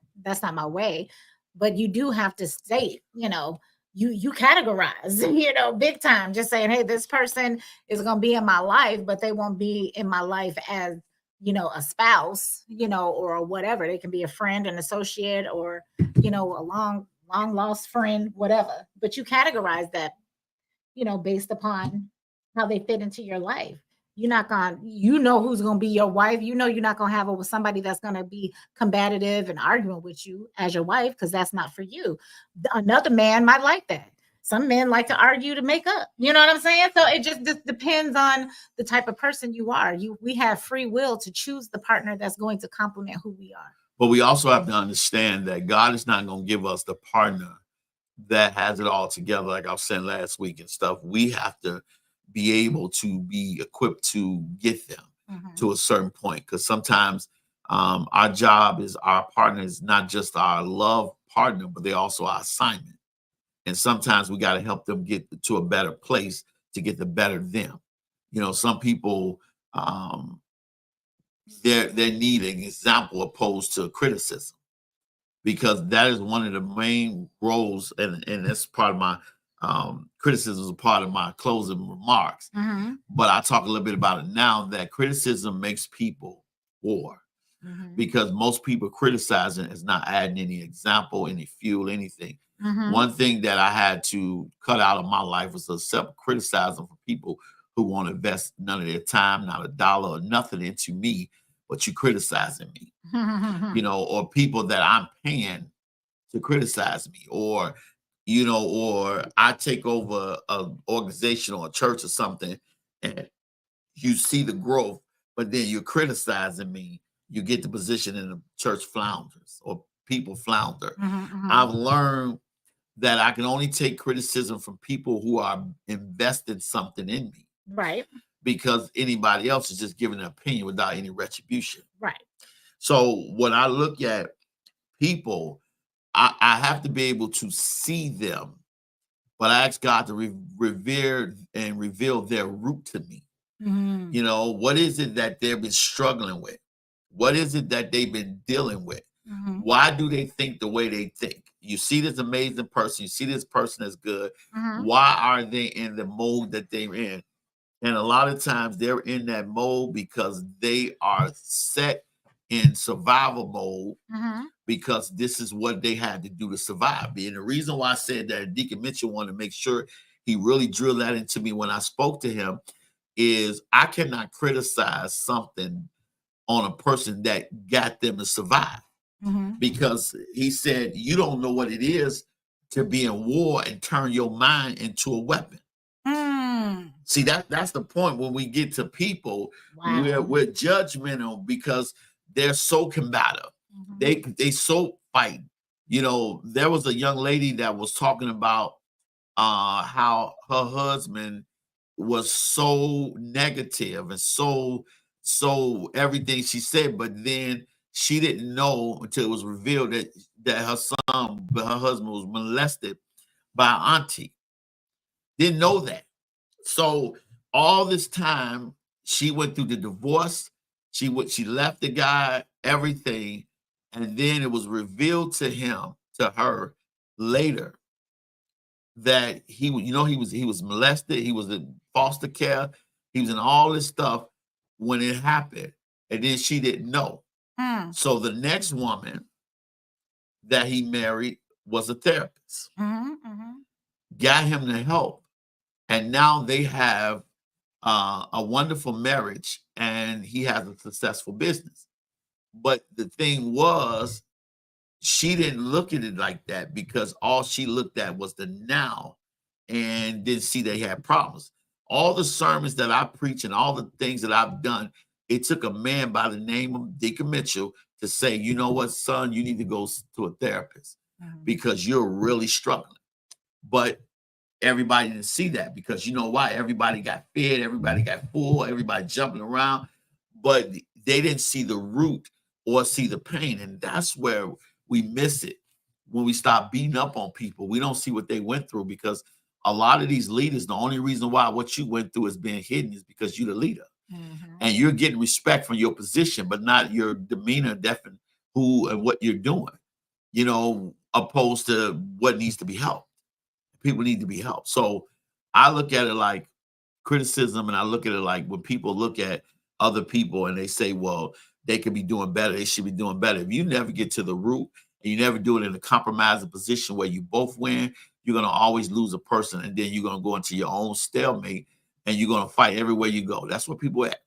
[SPEAKER 5] my way. But you do have to state, you categorize, big time, just saying, hey, this person is going to be in my life, but they won't be in my life as, a spouse, or whatever. They can be a friend, an associate, or, a long long lost friend, whatever. But you categorize that, based upon how they fit into your life. You're not going, who's going to be your wife. You're not going to have it with somebody that's going to be combative and arguing with you as your wife, because that's not for you. Another man might like that. Some men like to argue to make up. You know what I'm saying? So it just depends on the type of person you are. We have free will to choose the partner that's going to complement who we are.
[SPEAKER 4] But we also have to understand that God is not going to give us the partner that has it all together, like I was saying last week and stuff. We have to be able to be equipped to get them to a certain point, because sometimes our job is, our partner is not just our love partner, but they're also our assignment. And sometimes we got to help them get to a better place to get the better them. Some people, they need an example opposed to criticism, because that is one of the main roles, and that's part of my criticism is a part of my closing remarks. But I talk a little bit about it now, that criticism makes people war, because most people criticizing is not adding any example, any fuel, anything. One thing that I had to cut out of my life was accept criticizing from people who won't invest none of their time, not a dollar or nothing into me, but you criticizing me, or people that I'm paying to criticize me, or I take over an organization or a church or something, and you see the growth, but then you're criticizing me. You get the position in the church flounders, or people flounder. I've learned that I can only take criticism from people who are invested something in me.
[SPEAKER 5] Right.
[SPEAKER 4] Because anybody else is just giving an opinion without any retribution.
[SPEAKER 5] Right.
[SPEAKER 4] So when I look at people, I have to be able to see them, but I ask God to revere and reveal their root to me. What is it that they've been struggling with? What is it that they've been dealing with? Why do they think the way they think? You see this amazing person, you see this person is good. Why are they in the mode that they're in? And a lot of times they're in that mode because they are set in survival mode, because this is what they had to do to survive. And the reason why I said that Deacon Mitchell wanted to make sure he really drilled that into me when I spoke to him is I cannot criticize something on a person that got them to survive. Because he said, you don't know what it is to be in war and turn your mind into a weapon. See, that's the point when we get to people. We're judgmental because they're so combative. They so fight. There was a young lady that was talking about how her husband was so negative and so everything she said, but then she didn't know until it was revealed that her husband was molested by an auntie. Didn't know that. So all this time she went through the divorce. She left the guy, everything, and then it was revealed to her later that he was molested. He was in foster care. He was in all this stuff when it happened, and then she didn't know. So the next woman that he married was a therapist, got him the help, and now they have a wonderful marriage, and he has a successful business. But the thing was, she didn't look at it like that, because all she looked at was the now and didn't see they had problems. All the sermons that I preach and all the things that I've done, it took a man by the name of Deacon Mitchell to say, you know what, son, you need to go to a therapist because you're really struggling. But everybody didn't see that, because you know why? Everybody got fed, everybody got full, everybody jumping around, but they didn't see the root or see the pain. And that's where we miss it. When we stop beating up on people, we don't see what they went through, because a lot of these leaders, the only reason why what you went through is being hidden is because you're the leader. And you're getting respect from your position, but not your demeanor, definitely who and what you're doing, opposed to what needs to be helped. People need to be helped. So I look at it like criticism, and I look at it like when people look at other people and they say, well, they could be doing better, they should be doing better. If you never get to the root and you never do it in a compromising position where you both win, you're going to always lose a person, and then you're going to go into your own stalemate, and you're going to fight everywhere you go. That's what people at.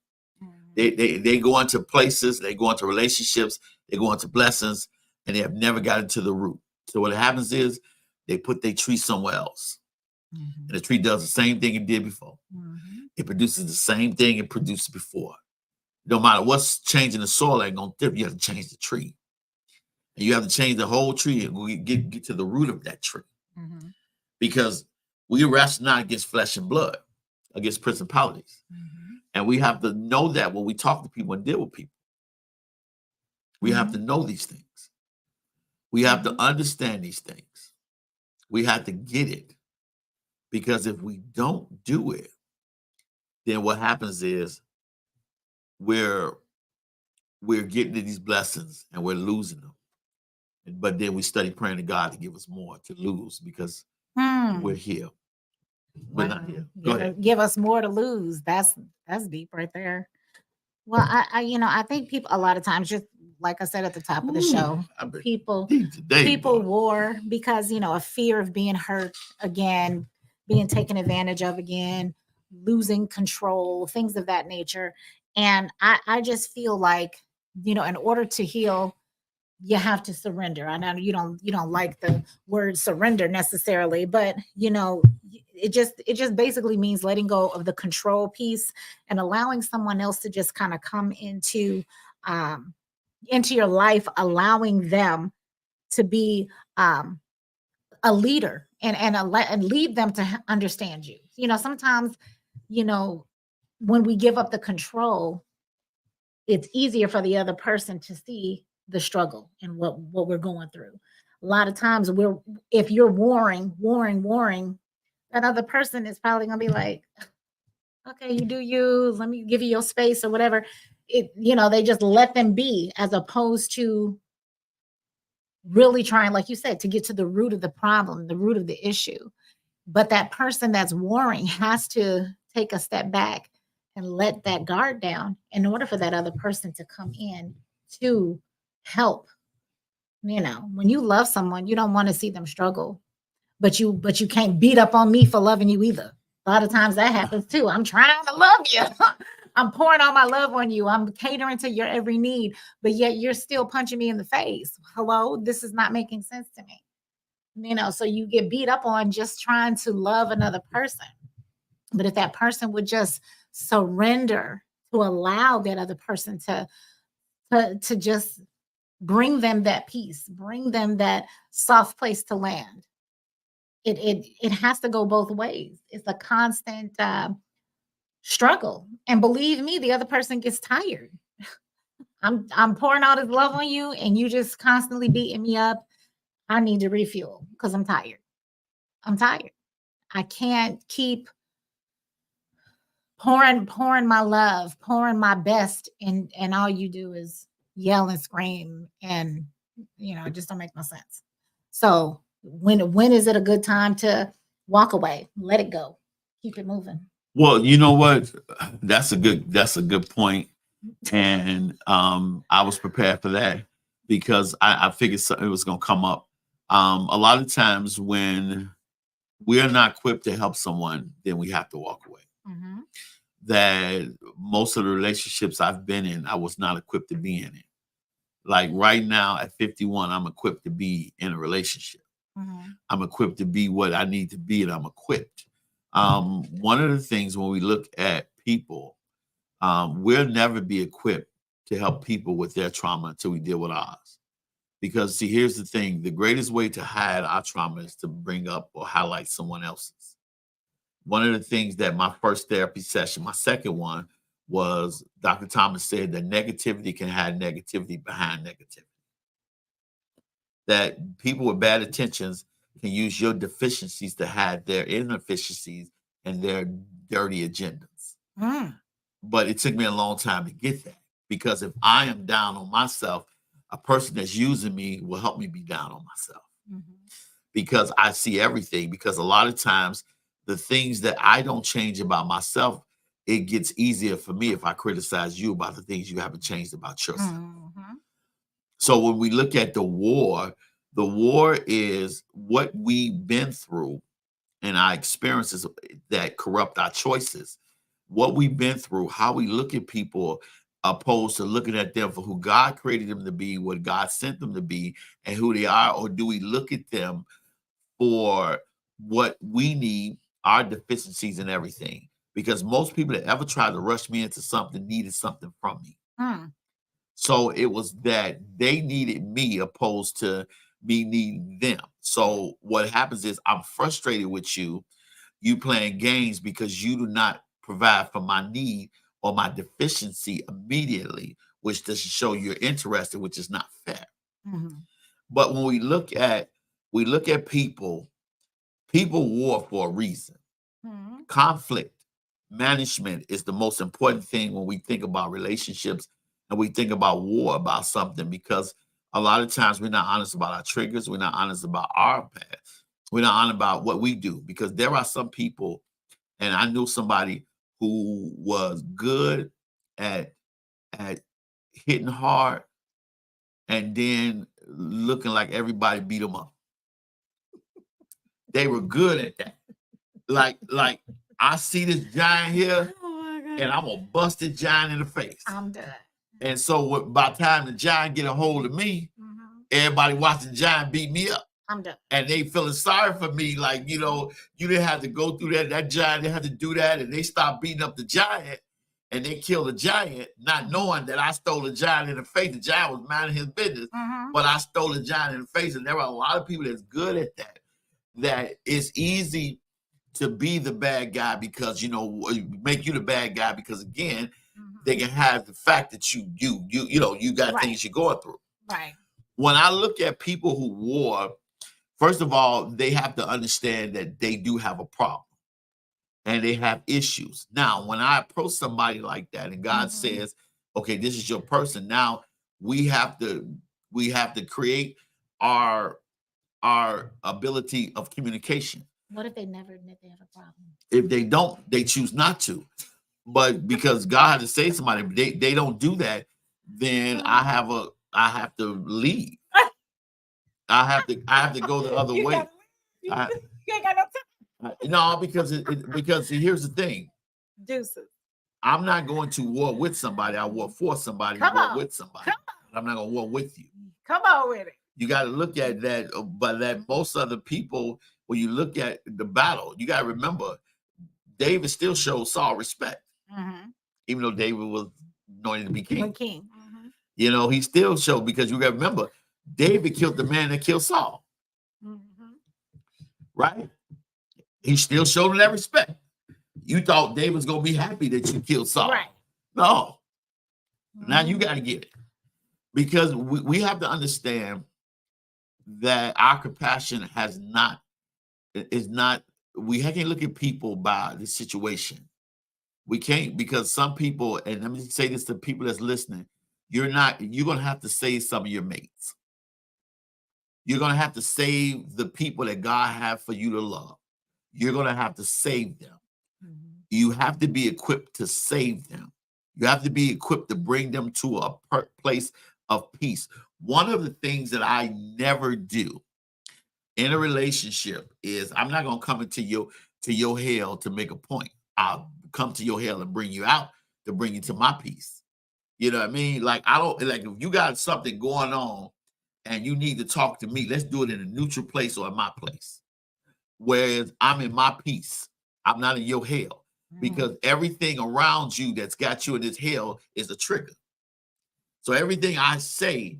[SPEAKER 4] They go into places, they go into relationships, they go into blessings, and they have never got into the root. So what happens is they put their tree somewhere else. And the tree does the same thing it did before. It produces the same thing it produced before. No matter what's changing the soil, ain't gonna dip. You have to change the tree. And you have to change the whole tree and get to the root of that tree. Because we wrestle not against flesh and blood, against principalities. And we have to know that when we talk to people and deal with people. We have to know these things. We have to understand these things. We have to get it. Because if we don't do it, then what happens is we're getting to these blessings and we're losing them. But then we study praying to God to give us more to lose because we're here. We're not here. Go ahead.
[SPEAKER 5] Give us more to lose. That's deep right there. Well, I think people a lot of times, just like I said at the top of the show, people war because of fear of being hurt again, being taken advantage of again, losing control, things of that nature. And I just feel like, in order to heal, you have to surrender. I know you don't like the word surrender necessarily, but it just basically means letting go of the control piece and allowing someone else to just kind of come into your life, allowing them to be a leader and lead them to understand you. Sometimes, when we give up the control, it's easier for the other person to see the struggle and what we're going through. A lot of times if you're warring, that other person is probably gonna be like, okay, you do you, let me give you your space or whatever. They just let them be, as opposed to really trying, like you said, to get to the root of the problem, the root of the issue. But that person that's warring has to take a step back and let that guard down in order for that other person to come in to help. When you love someone, you don't want to see them struggle, but you can't beat up on me for loving you either. A lot of times that happens too. I'm trying to love you. I'm pouring all my love on you. I'm catering to your every need, but yet you're still punching me in the face. Hello, this is not making sense to me. So you get beat up on just trying to love another person. But if that person would just surrender to allow that other person to just bring them that peace, bring them that soft place to land. It has to go both ways. It's a constant struggle. And believe me, the other person gets tired. I'm pouring all this love on you and you just constantly beating me up. I need to refuel because I'm tired. I can't keep pouring my love, pouring my best, and all you do is yell and scream, and it just don't make no sense. So when is it a good time to walk away? Let it go. Keep it moving.
[SPEAKER 4] Well, you know what? That's a good point. And I was prepared for that because I figured it was going to come up. A lot of times when we're not equipped to help someone, then we have to walk away. That most of the relationships I've been in, I was not equipped to be in it. Like right now at 51, I'm equipped to be in a relationship. I'm equipped to be what I need to be, and I'm equipped. One of the things when we look at people, we'll never be equipped to help people with their trauma until we deal with ours. Because see, here's the thing. The greatest way to hide our trauma is to bring up or highlight someone else's. One of the things that my first therapy session, my second one, was Dr. Thomas said that negativity can hide negativity behind negativity. That people with bad intentions can use your deficiencies to hide their inefficiencies and their dirty agendas. But it took me a long time to get that, because if I am down on myself, a person that's using me will help me be down on myself. Because I see everything. Because a lot of times the things that I don't change about myself, it gets easier for me if I criticize you about the things you haven't changed about yourself. So when we look at the war is what we've been through and our experiences that corrupt our choices. What we've been through, how we look at people, opposed to looking at them for who God created them to be, what God sent them to be, and who they are, or do we look at them for what we need, our deficiencies and everything? Because most people that ever tried to rush me into something needed something from me. So it was that they needed me opposed to me needing them. So what happens is I'm frustrated with you playing games because you do not provide for my need or my deficiency immediately, which doesn't show you're interested, which is not fair. But when we look at people war for a reason. Conflict management is the most important thing when we think about relationships and we think about war about something, because a lot of times we're not honest about our triggers. We're not honest about our past. We're not honest about what we do, because there are some people, and I knew somebody who was good at hitting hard and then looking like everybody beat them up. They were good at that. Like I see this giant here, and I'm gonna bust this giant in the face.
[SPEAKER 5] I'm done.
[SPEAKER 4] And so by the time the giant get a hold of me, everybody watching the giant beat me up.
[SPEAKER 5] I'm done.
[SPEAKER 4] And they feeling sorry for me, like, you didn't have to go through that. That giant didn't have to do that. And they stopped beating up the giant and they killed the giant, not knowing that I stole the giant in the face. The giant was minding his business, but I stole the giant in the face. And there are a lot of people that's good at that. That it's easy to be the bad guy because, make you the bad guy because, again, they can have the fact that you got things you're going through.
[SPEAKER 5] Right.
[SPEAKER 4] When I look at people who war, first of all, they have to understand that they do have a problem and they have issues. Now, when I approach somebody like that and God says, okay, this is your person, now we have to create our ability of communication.
[SPEAKER 5] What if they never admit they have a problem?
[SPEAKER 4] If they don't, they choose not to. But because God had to say to somebody, they don't do that, then I have to leave. I have to go the other way.
[SPEAKER 5] You ain't got no time.
[SPEAKER 4] No, because here's the thing.
[SPEAKER 5] Deuces.
[SPEAKER 4] I'm not going to war with somebody. I war for somebody. War with somebody. I'm not going to war with you.
[SPEAKER 5] Come on with it.
[SPEAKER 4] You got to look at that. But that most other people, when you look at the battle, you got to remember, David still showed Saul respect, even though David was anointed to be king. He still showed, because you got to remember, David killed the man that killed Saul. Right? He still showed him that respect. You thought David was going to be happy that you killed Saul.
[SPEAKER 5] Right.
[SPEAKER 4] No. Now you got to get it. Because we have to understand that our compassion is not, we can't look at people by the situation. We can't, because some people, and let me say this to people that's listening, you're going to have to save some of your mates. You're going to have to save the people that God has for you to love. You're going to have to save them. You have to be equipped to save them. You have to be equipped to bring them to a place of peace. One of the things that I never do in a relationship is I'm not going to come into your hell to make a point. I'll come to your hell and bring you out to bring you to my peace. You know what I mean? Like, if you got something going on and you need to talk to me, let's do it in a neutral place or in my place. Whereas I'm in my peace. I'm not in your hell, because everything around you that's got you in this hell is a trigger. So everything I say,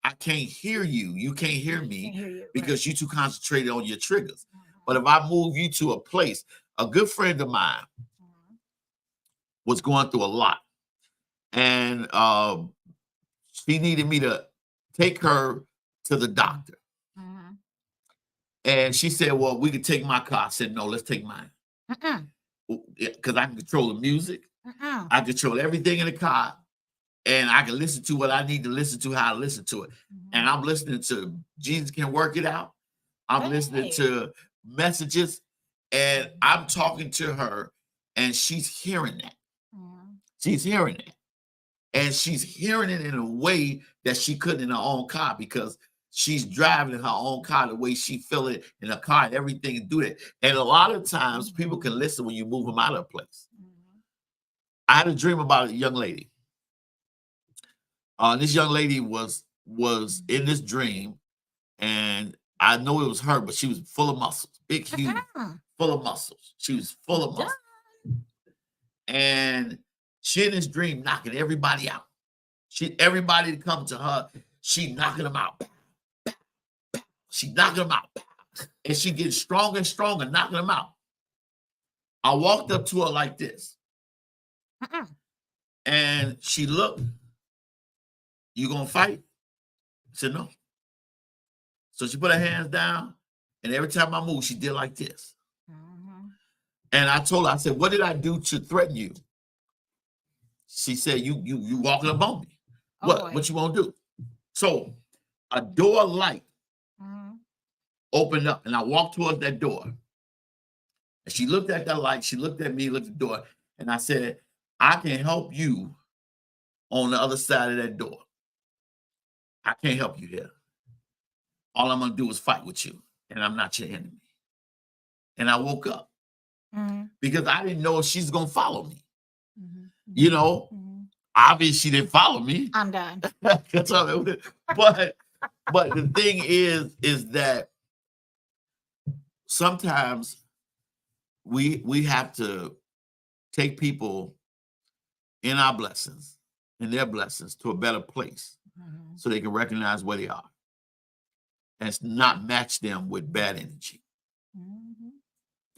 [SPEAKER 4] I can't hear you. You can't hear me because you're too concentrated on your triggers. But if I move you to a place, a good friend of mine was going through a lot. And she needed me to take her to the doctor. And she said, well, we could take my car. I said, no, let's take mine. Because I can control the music. I control everything in the car. And I can listen to what I need to listen to, how I listen to it. And I'm listening to Jesus Can Work It Out. I'm listening to messages. And I'm talking to her. And she's hearing that. She's hearing it. and she's hearing it in a way that she couldn't in her own car because she's driving in her own car the way she feel it in her car and everything and do that. And a lot of times people can listen when you move them out of a place. I had a dream about a young lady. This young lady was in this dream, and I know it was her, but she was full of muscles, big, huge, full of muscles. She was full of muscles. And she in this dream knocking everybody out. Everybody that come to her, she knocking them out. She knocking them out. And she gets stronger and stronger, knocking them out. I walked up to her like this. And she looked, "You gonna fight?" I said, "No." So she put her hands down, and every time I moved, she did like this. And I told her, I said, "What did I do to threaten you?" She said, you walking up on me. What you want to do? So a door light opened up, and I walked towards that door. And she looked at that light. She looked at me, looked at the door, and I said, "I can help you on the other side of that door. I can't help you here. All I'm going to do is fight with you, and I'm not your enemy." And I woke up because I didn't know if she's going to follow me. You know, obviously she didn't follow me.
[SPEAKER 5] I'm done.
[SPEAKER 4] But the thing is that sometimes we have to take people in our blessings, in their blessings, to a better place so they can recognize where they are and not match them with bad energy.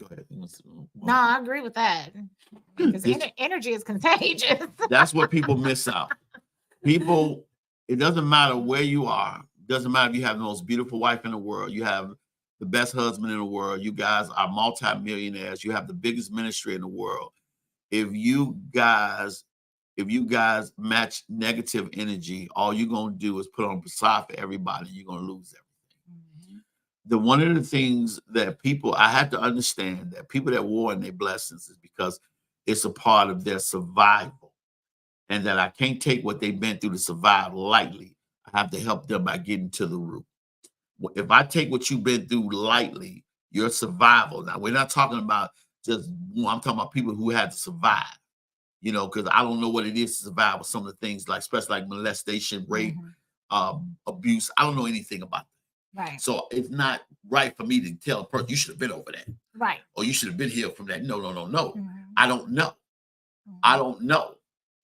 [SPEAKER 4] Go ahead.
[SPEAKER 5] No, I agree with that. Because energy is contagious.
[SPEAKER 4] That's what people miss out. People, it doesn't matter where you are. It doesn't matter if you have the most beautiful wife in the world. You have the best husband in the world. You guys are multimillionaires. You have the biggest ministry in the world. If you guys match negative energy, all you're going to do is put on a facade for everybody. You're going to lose everything. One of the things that I had to understand that people that war in their blessings is because it's a part of their survival, and that I can't take what they've been through to survive lightly. I have to help them by getting to the root. If I take what you've been through lightly, your survival. Now, we're not talking about I'm talking about people who had to survive, because I don't know what it is to survive with some of the things, like especially like molestation, rape, abuse. I don't know anything about that.
[SPEAKER 5] Right.
[SPEAKER 4] So it's not right for me to tell a person, "You should have been over that."
[SPEAKER 5] Right.
[SPEAKER 4] Or "You should have been healed from that." No. I don't know. I don't know.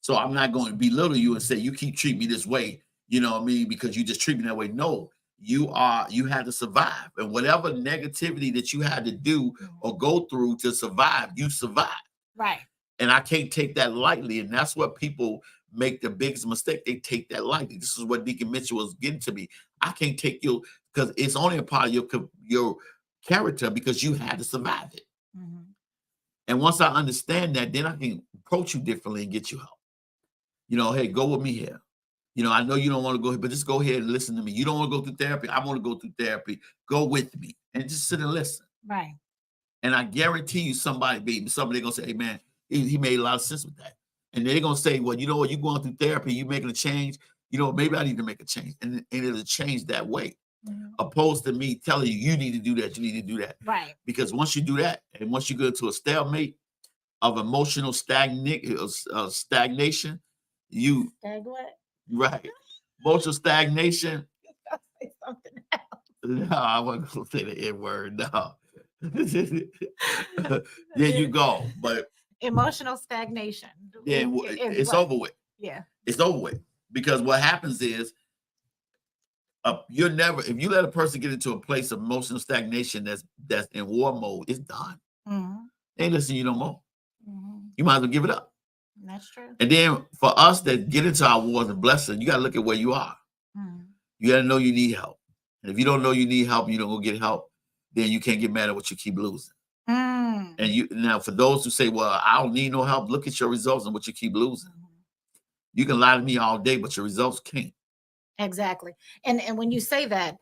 [SPEAKER 4] So I'm not going to belittle you and say, "You keep treating me this way," you know what I mean, because you just treat me that way. No, you had to survive. And whatever negativity that you had to do or go through to survive, you survived.
[SPEAKER 5] Right.
[SPEAKER 4] And I can't take that lightly. And that's what people make the biggest mistake. They take that lightly. This is what Deacon Mitchell was getting to me. I can't take you because it's only a part of your character because you had to survive it. And once I understand that, then I can approach you differently and get you help. Hey, go with me here. I know you don't want to go here, but just go ahead and listen to me. You don't want to go through therapy. I want to go through therapy. Go with me and just sit and listen.
[SPEAKER 5] Right.
[SPEAKER 4] And I guarantee you somebody going to say, "Hey, man, he made a lot of sense with that." And they're going to say, "Well, you know what? You're going through therapy. You're making a change. Maybe I need to make a change." And it'll change that way. Opposed to me telling you, "You need to do that. You need to do that."
[SPEAKER 5] Right.
[SPEAKER 4] Because once you do that, and once you go into a stalemate of emotional stagnation, right. Emotional stagnation.
[SPEAKER 5] Say something else.
[SPEAKER 4] No, I wasn't going to say the N word. No. There you go. But
[SPEAKER 5] emotional stagnation.
[SPEAKER 4] Yeah, it's over with.
[SPEAKER 5] Yeah.
[SPEAKER 4] It's over with. Because what happens is, if you let a person get into a place of emotional stagnation that's in war mode, it's done. They ain't listen to you no more. You might as well give it up.
[SPEAKER 5] That's true.
[SPEAKER 4] And then for us that get into our wars and blessings, you got to look at where you are. You got to know you need help. And if you don't know you need help and you don't go get help, then you can't get mad at what you keep losing. And now for those who say, "Well, I don't need no help," look at your results and what you keep losing. You can lie to me all day, but your results can't.
[SPEAKER 5] Exactly. And when you say that,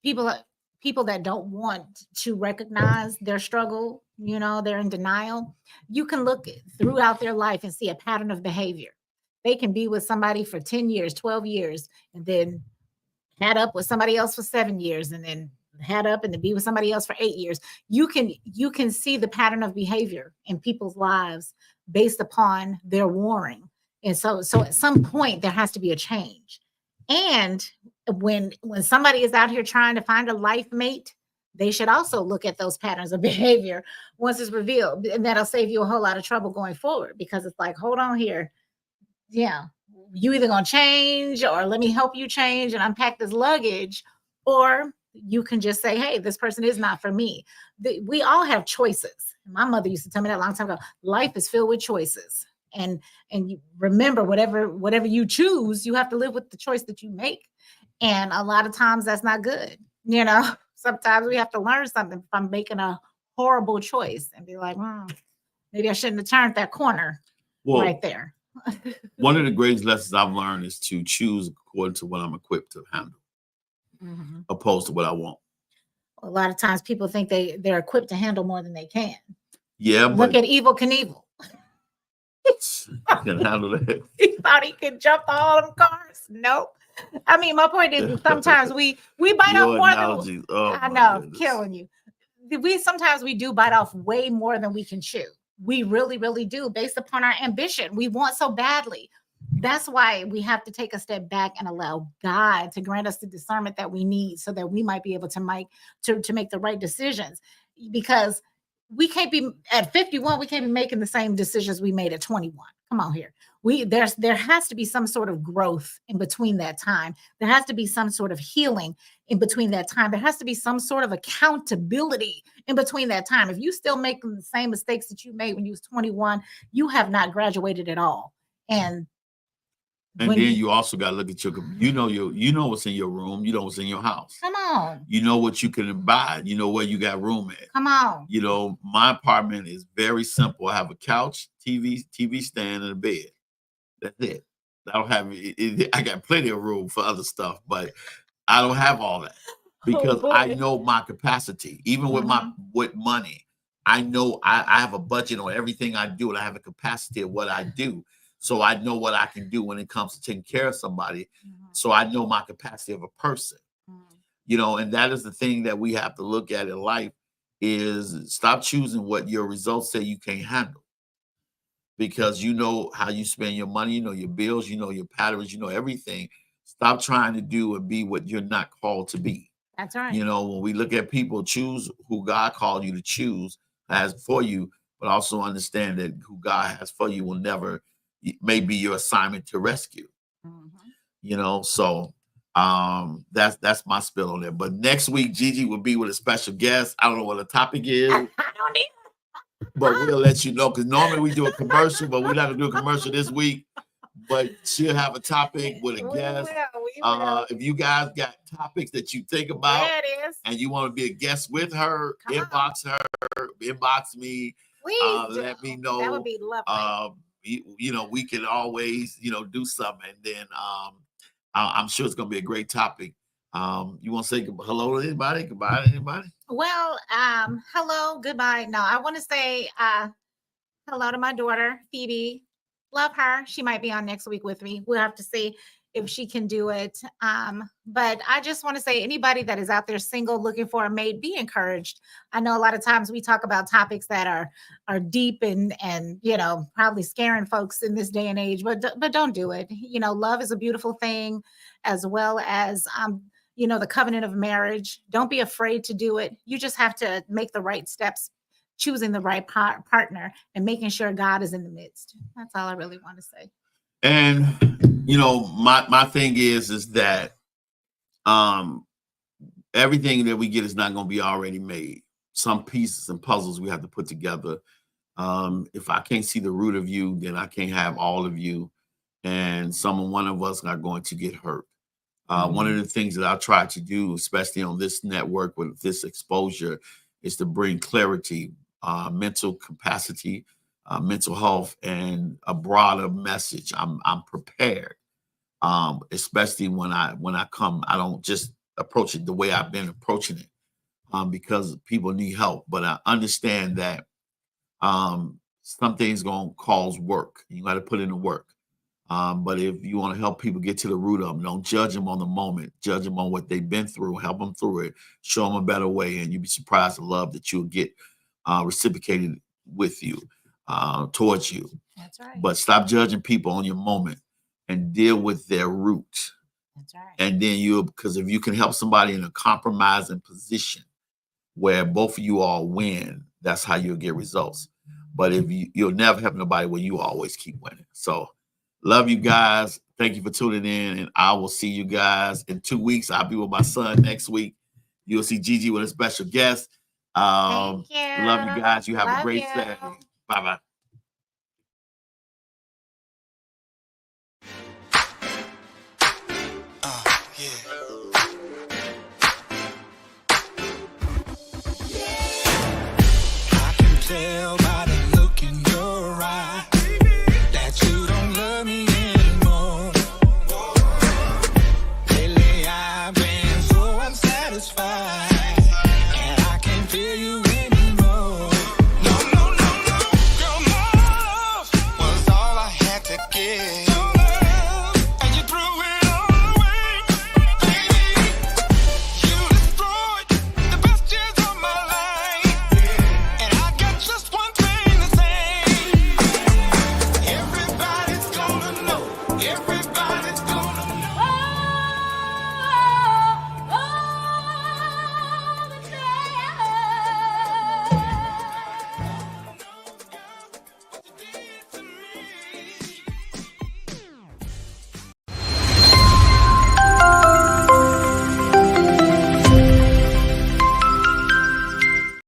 [SPEAKER 5] people that don't want to recognize their struggle, they're in denial. You can look throughout their life and see a pattern of behavior. They can be with somebody for 10 years, 12 years, and then had up with somebody else for 7 years, and then had up and to be with somebody else for 8 years. You can see the pattern of behavior in people's lives based upon their warring. And so at some point there has to be a change. And when somebody is out here trying to find a life mate, they should also look at those patterns of behavior once it's revealed. And that'll save you a whole lot of trouble going forward, because it's like, hold on here. Yeah, you either gonna change, or let me help you change and unpack this luggage, or you can just say, hey, this person is not for me. We all have choices. My mother used to tell me that a long time ago. Life is filled with choices. And you remember, whatever you choose, you have to live with the choice that you make. And a lot of times that's not good. Sometimes we have to learn something from making a horrible choice and be like, maybe I shouldn't have turned that corner right there.
[SPEAKER 4] One of the greatest lessons I've learned is to choose according to what I'm equipped to handle, opposed to what I want.
[SPEAKER 5] A lot of times people think they're equipped to handle more than they can.
[SPEAKER 4] Yeah,
[SPEAKER 5] look at Evel Knievel.
[SPEAKER 4] Can handle that.
[SPEAKER 5] He thought he could jump all them cars. Nope. I mean, my point is sometimes we bite off more than I know, goodness. Killing you. Sometimes we do bite off way more than we can chew. We really, really do, based upon our ambition. We want so badly. That's why we have to take a step back and allow God to grant us the discernment that we need, so that we might be able to make the right decisions. Because we can't be at 51, we can't be making the same decisions we made at 21. Come on here. There has to be some sort of growth in between that time. There has to be some sort of healing in between that time. There has to be some sort of accountability in between that time. If you still making the same mistakes that you made when you was 21, you have not graduated at all. And
[SPEAKER 4] then you also got to look at you know what's in your room, you know what's in your house.
[SPEAKER 5] Come on.
[SPEAKER 4] You know what you can buy, you know where you got room at.
[SPEAKER 5] Come on.
[SPEAKER 4] My apartment is very simple. I have a couch, TV stand, and a bed. That's it. I don't have I got plenty of room for other stuff, but I don't have all that because I know my capacity. Even with money, I know I have a budget on everything I do, and I have a capacity of what I do. So I know what I can do when it comes to taking care of somebody. So I know my capacity of a person, and that is the thing that we have to look at in life, is stop choosing what your results say you can't handle, because you know how you spend your money, you know your bills, you know your patterns, you know everything. Stop trying to do and be what you're not called to be.
[SPEAKER 5] That's right.
[SPEAKER 4] When we look at people, choose who God called you to choose as for you, but also understand that who God has for you will never may be your assignment to rescue. So that's my spill on it. But next week, Gigi will be with a special guest. I don't know what the topic is.
[SPEAKER 5] I don't either.
[SPEAKER 4] But we'll let you know, because normally we do a commercial, but we're not gonna do a commercial this week. But she'll have a topic with a guest.
[SPEAKER 5] We will.
[SPEAKER 4] If you guys got topics that you think about and you want to be a guest with her, inbox me.
[SPEAKER 5] Please
[SPEAKER 4] let me know.
[SPEAKER 5] That would be lovely.
[SPEAKER 4] We can always, do something. And then I'm sure it's going to be a great topic. You want to say hello to anybody? Goodbye to anybody?
[SPEAKER 5] Well, hello, goodbye. No, I want to say hello to my daughter, Phoebe. Love her. She might be on next week with me. We'll have to see if she can do it. But I just want to say, anybody that is out there single, looking for a mate, be encouraged. I know a lot of times we talk about topics that are deep and probably scaring folks in this day and age, but don't do it. Love is a beautiful thing, as well as the covenant of marriage. Don't be afraid to do it. You just have to make the right steps, choosing the right partner and making sure God is in the midst. That's all I really want to say.
[SPEAKER 4] And my thing is that everything that we get is not going to be already made. Some pieces and puzzles we have to put together. If I can't see the root of you, then I can't have all of you, and one of us are going to get hurt. One of the things that I try to do, especially on this network with this exposure, is to bring clarity, mental capacity, mental health, and a broader message. I'm prepared, especially when I come. I don't just approach it the way I've been approaching it, because people need help. But I understand that some things gonna cause work. You got to put in the work. But if you want to help people get to the root of them, don't judge them on the moment. Judge them on what they've been through. Help them through it. Show them a better way, and you'd be surprised the love that you'll get reciprocated with you, towards you.
[SPEAKER 5] That's right.
[SPEAKER 4] But stop judging people on your moment and deal with their root.
[SPEAKER 5] That's right.
[SPEAKER 4] And then because if you can help somebody in a compromising position where both of you all win, that's how you'll get results. But if you'll never help nobody where you always keep winning. So love you guys. Thank you for tuning in. And I will see you guys in 2 weeks. I'll be with my son next week. You'll see Gigi with a special guest.
[SPEAKER 5] Thank you.
[SPEAKER 4] Love you guys. You have a
[SPEAKER 5] Love
[SPEAKER 4] great
[SPEAKER 5] you.
[SPEAKER 4] Saturday. Bye-bye.